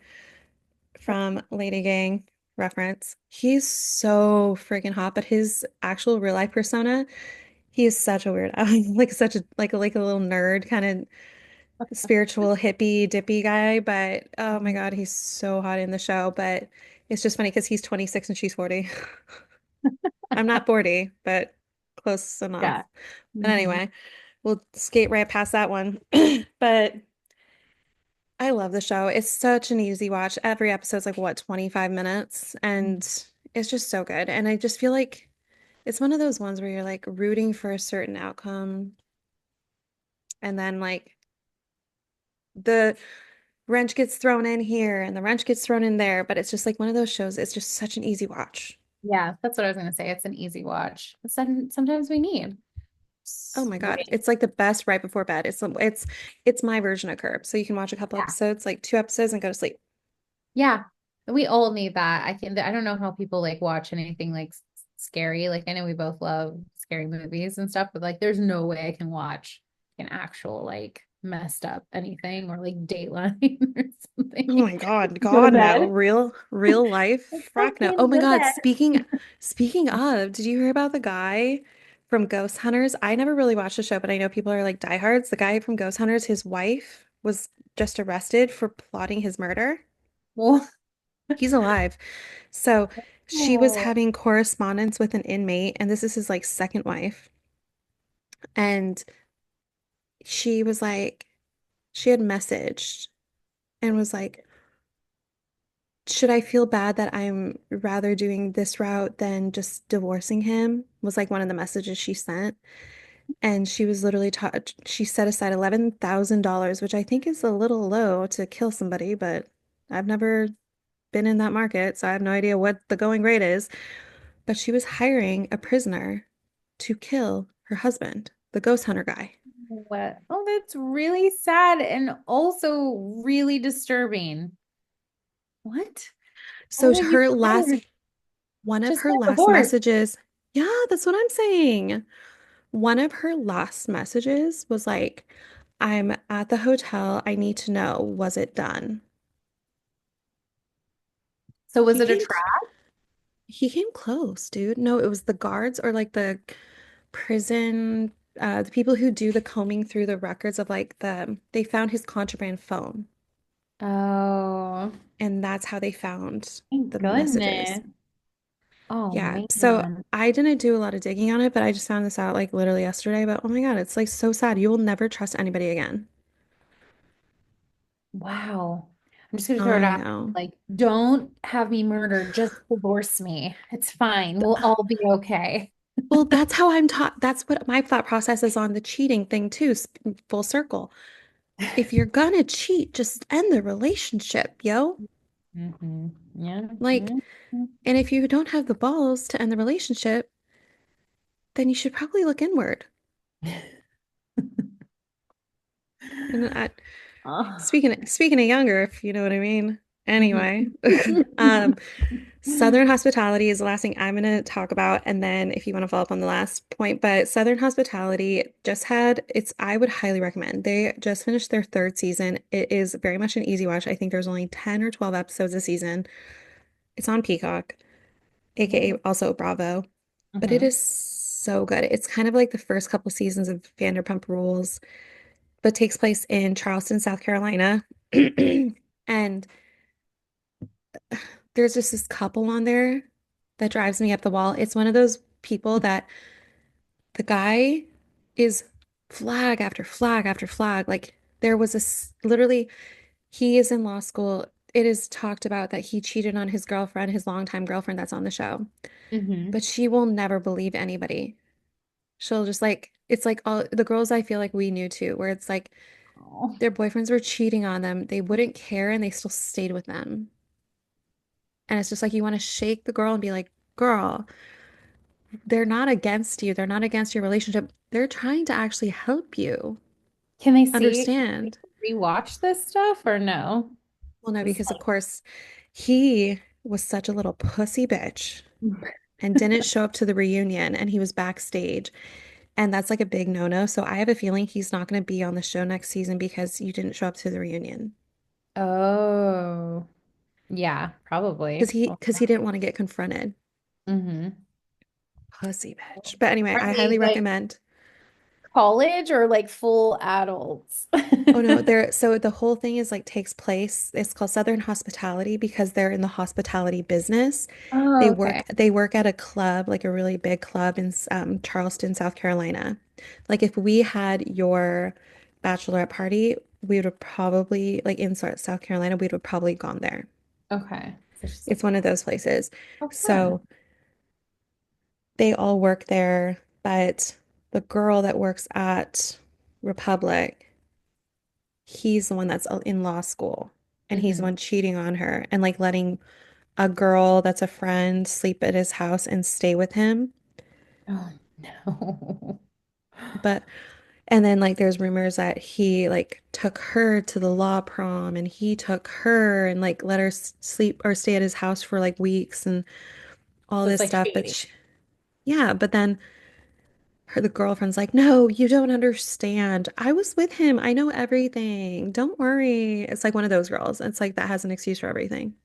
from Lady Gang reference. He's so freaking hot, but his actual real life persona, He is such a weirdo. Like such a like a little nerd kind of spiritual hippie dippy guy, but oh my God, he's so hot in the show. But it's just funny because he's 26 and she's 40. I'm not 40, but close Yeah. enough. But Hmm. anyway, we'll skate right past that one. But I love the show. It's such an easy watch. Every episode's like what, 25 minutes, and it's just so good. And I just feel like it's one of those ones where you're like rooting for a certain outcome, and then like the wrench gets thrown in here and the wrench gets thrown in there, but it's just like one of those shows. It's just such an easy watch. Yeah, that's what I was gonna say. It's an easy watch. Sometimes we need. Oh my God. Right. It's like the best right before bed. It's my version of Curb. So you can watch a couple Yeah. episodes, like 2 episodes and go to sleep. Yeah. We all need that. I don't know how people like watch anything like scary. Like I know we both love scary movies and stuff, but like there's no way I can watch an actual like messed up anything or like Dateline or Oh something. my God. Go to God no. bed. Real life. It's Frack no. okay Oh to my go to God. bed. Speaking of, did you hear about the guy from Ghost Hunters? I never really watched the show, but I know people are like diehards. The guy from Ghost Hunters, his wife was just arrested for plotting his murder. Well, He's alive. So she was oh, having correspondence with an inmate, and this is his like second wife. And she was like, she had messaged and was like, should I feel bad that I'm rather doing this route than just divorcing him? Was like one of the messages she sent. And she was literally taught, she set aside $11,000, which I think is a little low to kill somebody, but I've never been in that market, so I have no idea what the going rate is. But she was hiring a prisoner to kill her husband, the ghost hunter guy. what? Oh, that's really sad and also really disturbing. What? Why So would you her last, hire? one of Just her get last divorced. messages, yeah, that's what I'm saying. One of her last messages was like, I'm at the hotel. I need to know, was it done? So was He it a came, trap? he came close, dude. No, it was the guards or like the prison, the people who do the combing through the records of like they found his contraband phone. Oh, And that's how they found thank the messages. goodness. Oh Yeah. So man. I didn't do a lot of digging on it, but I just found this out like literally yesterday. But oh my God, it's like so sad. You will never trust anybody again. Wow. I'm just gonna throw it I out. know. Like, don't have me murdered. Just divorce me. It's fine. We'll all be okay. Well, that's how I'm taught. That's what my thought process is on the cheating thing too, full circle. If you're gonna cheat, just end the relationship, yo. Yeah. Like, and if you don't have the balls to end the relationship, then you should probably look inward. And Oh. speaking of younger, if you know what I mean. Anyway, um, Southern hospitality is the last thing I'm going to talk about. And then if you want to follow up on the last point, but Southern hospitality just had I would highly recommend. They just finished their third season. It is very much an easy watch. I think there's only 10 or 12 episodes a season. It's on Peacock, aka also Bravo, but it Mhm. is so good. It's kind of like the first couple seasons of Vanderpump Rules, but takes place in Charleston, South Carolina. And there's just this couple on there that drives me up the wall. It's one of those people that the guy is flag after flag after flag. Like there was literally, he is in law school. It is talked about that he cheated on his girlfriend, his longtime girlfriend that's on the show, Mhm. but she will never believe anybody. She'll just like, it's like all the girls I feel like we knew too, where it's like Oh. their boyfriends were cheating on them. They wouldn't care and they still stayed with them. And it's just like you want to shake the girl and be like, girl, they're not against you. They're not against your relationship. They're trying to actually help you Can they see, understand. rewatch this stuff or no? Well, no, It's because of course he was such a little pussy bitch like, and didn't show up to the reunion and he was backstage. And that's like a big no-no. So I have a feeling he's not going to be on the show next season because you didn't show up to the reunion. oh, yeah, Because probably. he didn't want to get confronted. Mm-hmm. Pussy bitch. But anyway, Are I they highly like, recommend. college or like full adults? Oh no, they're so the whole thing is like takes place. It's called Southern Hospitality because they're in the hospitality business. Oh, okay. They work at a club, like a really big club in Charleston, South Carolina. Like if we had your bachelorette party, we would have probably like in South Carolina, we would have probably gone there. Okay. So she's like, It's one of those places. oh, fun. So they all work there, but the girl that works at Republic, he's the one that's in law school and he's the Hmm. one cheating on her and like letting a girl that's a friend sleep at his house and stay with him. Oh, no. But and then like there's rumors that he like took her to the law prom and he took her and like let her sleep or stay at his house for like weeks and all So it's this like stuff. shady. Yeah, but then the girlfriend's like, "No, you don't understand. I was with him. I know everything. Don't worry." It's like one of those girls. It's like that has an excuse for everything.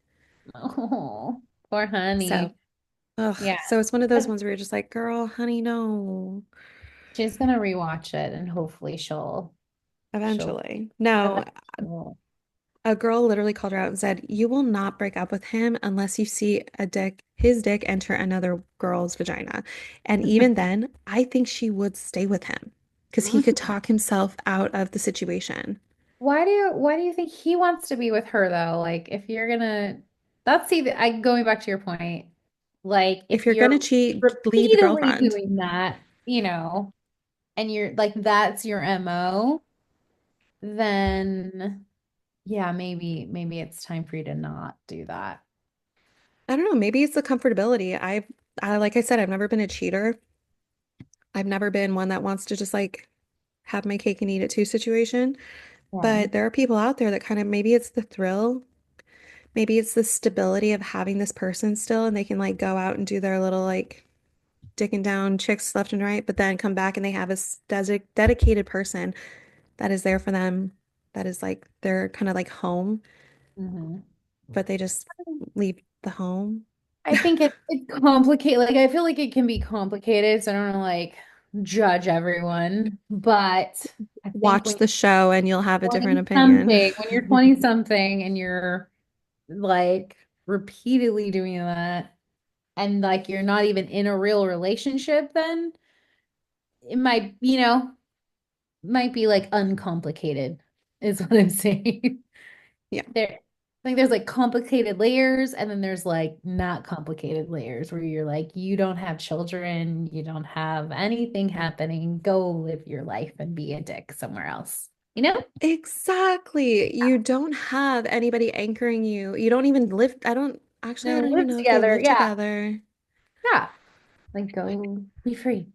Oh, poor So, honey. ugh. Yeah. So it's one of those ones where you're just like, "Girl, honey, no." She's gonna rewatch it and hopefully she'll Eventually. No, eventually she'll. a girl literally called her out and said, "You will not break up with him unless you see his dick enter another girl's vagina." And even then, I think she would stay with him because he could talk himself out of the situation. Why do you think he wants to be with her though? Like if you're gonna that's see I going back to your point, like If if you're gonna you're cheat, leave the repeatedly girlfriend. doing that, and you're like that's your MO, then yeah, maybe it's time for you to not do that. I don't know, maybe it's the comfortability. Like I said, I've never been a cheater. I've never been one that wants to just like have my cake and eat it too situation. Yeah. But there are people out there that kind of maybe it's the thrill. Maybe it's the stability of having this person still and they can like go out and do their little like dicking down chicks left and right, but then come back and they have this dedicated person that is there for them, that is like their kind of like home, Hmm. but they just leave the home. I think it's complicated. Like I feel like it can be complicated, so I don't want to like judge everyone, but I think Watch the show and you'll have a different 20 opinion. something, when you're 20 something and you're like repeatedly doing that and like you're not even in a real relationship, then it might be like uncomplicated, is what I'm saying. Yeah, I think there's like complicated layers and then there's like not complicated layers where you're like, you don't have children, you don't have anything happening. Go live your life and be a dick somewhere else. You know? exactly. You don't have anybody anchoring you. You don't even live. I No, don't even live know if they together. live Yeah. together. Yeah. Like go be free.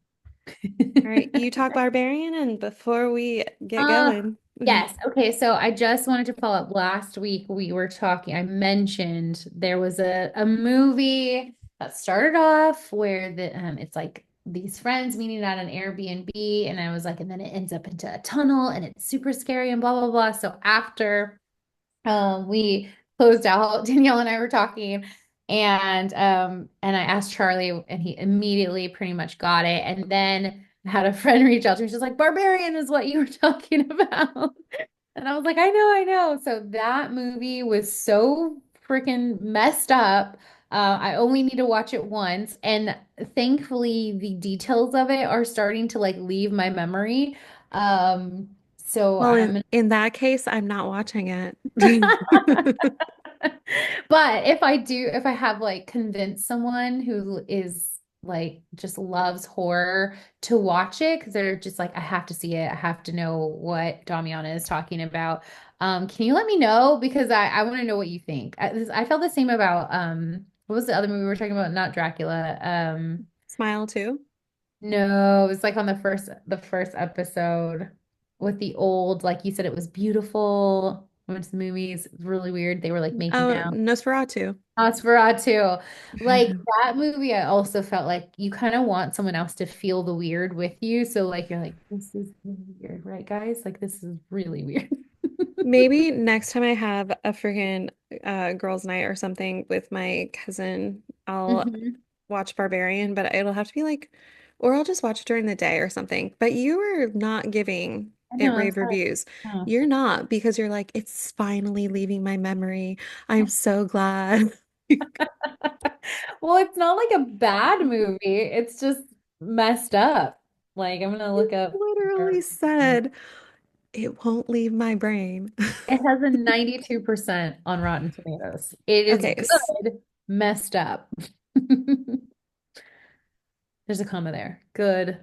All right, you talk barbarian, and before we get Uh, going, yes. Okay. So I just wanted to follow up. Last week we were talking, I mentioned there was a movie that started off where it's like these friends meeting at an Airbnb, and I was like, and then it ends up into a tunnel and it's super scary and blah blah blah. So after we closed out, Danielle and I were talking, and I asked Charlie, and he immediately pretty much got it. And then I had a friend reach out to me. She's like, "Barbarian is what you were talking about." And I was like, I know. So that movie was so freaking messed up. I only need to watch it once, and thankfully, the details of it are starting to like leave my memory. So well, I'm in that case, I'm not watching it. But if I have like convinced someone who is like just loves horror to watch it because they're just like, I have to see it. I have to know what Damiana is talking about. Can you let me know? Because I want to know what you think. I felt the same about what was the other movie we were talking about? Not Dracula. Smile too. No, it was like on the first episode with the old, like you said, it was beautiful. I went to the movies. It was really weird. They were like making Oh, out. Nosferatu. Nosferatu. Like that movie, I also felt like you kind of want someone else to feel the weird with you. So like you're like, this is really weird, right, guys? Like this is really weird. Maybe next time I have a freaking girls' night or something with my cousin, I'll Mhm. watch Barbarian, but it'll have to be like or I'll just watch it during the day or something. But you are not giving I it know, I'm rave sorry. reviews. Oh. You're not because you're like, it's finally leaving my memory. I'm so glad. Well, it's not like a bad movie. It's just messed up. Like I'm gonna look You up. literally said it won't leave my brain. It has a 92% on Rotten Tomatoes. It is Okay. good, messed up. There's a comma there. Good,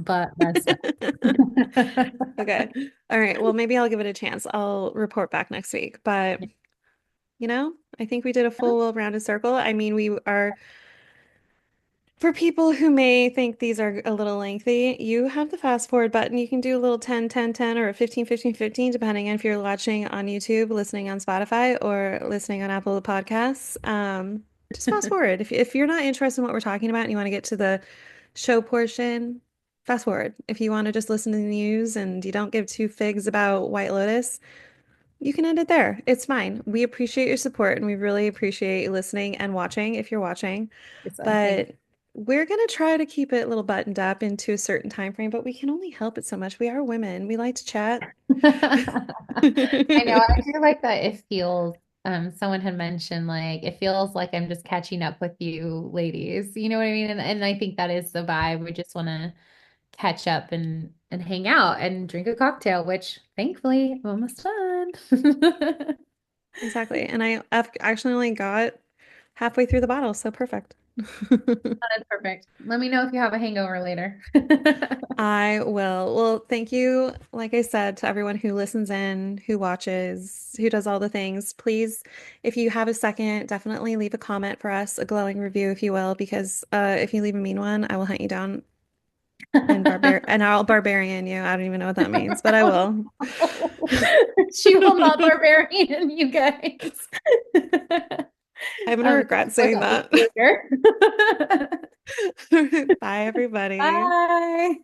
but messed up. Okay. All right. Well, maybe I'll give it a chance. I'll report back next week. But, I think we did a full, well-rounded circle. I mean, we are, for people who may think these are a little lengthy, you have the fast forward button. You can do a little 10, 10, 10, or a 15, 15, 15, depending on if you're watching on YouTube, listening on Spotify, or listening on Apple Podcasts. Just fast forward. If you're not interested in what we're talking about and you want to get to the show portion, fast forward. If you want to just listen to the news and you don't give two figs about White Lotus, you can end it there. It's fine. We appreciate your support and we really appreciate you listening and watching if you're watching. Thank But we're gonna try to keep it a little buttoned up into a certain time frame, but we can only help it so much. We are women. We like to chat. I know, I do like that it feels, someone had mentioned like it feels like I'm just catching up with you ladies. You know what I mean? And I think that is the vibe. We just want to catch up and hang out and drink a cocktail, which thankfully I'm almost done. Exactly. And I've actually only got halfway through the bottle, so perfect. That's perfect. Let me know if you have a hangover later. I will. Well, thank you, like I said, to everyone who listens in, who watches, who does all the things. Please, if you have a second, definitely leave a comment for us, a glowing review, if you will, because if you leave a mean one, I will hunt you down and I'll barbarian you. I don't even know what that means, but I will. She will not barbarian you guys. I'm gonna regret Like saying a that. later. Bye, everybody. Bye.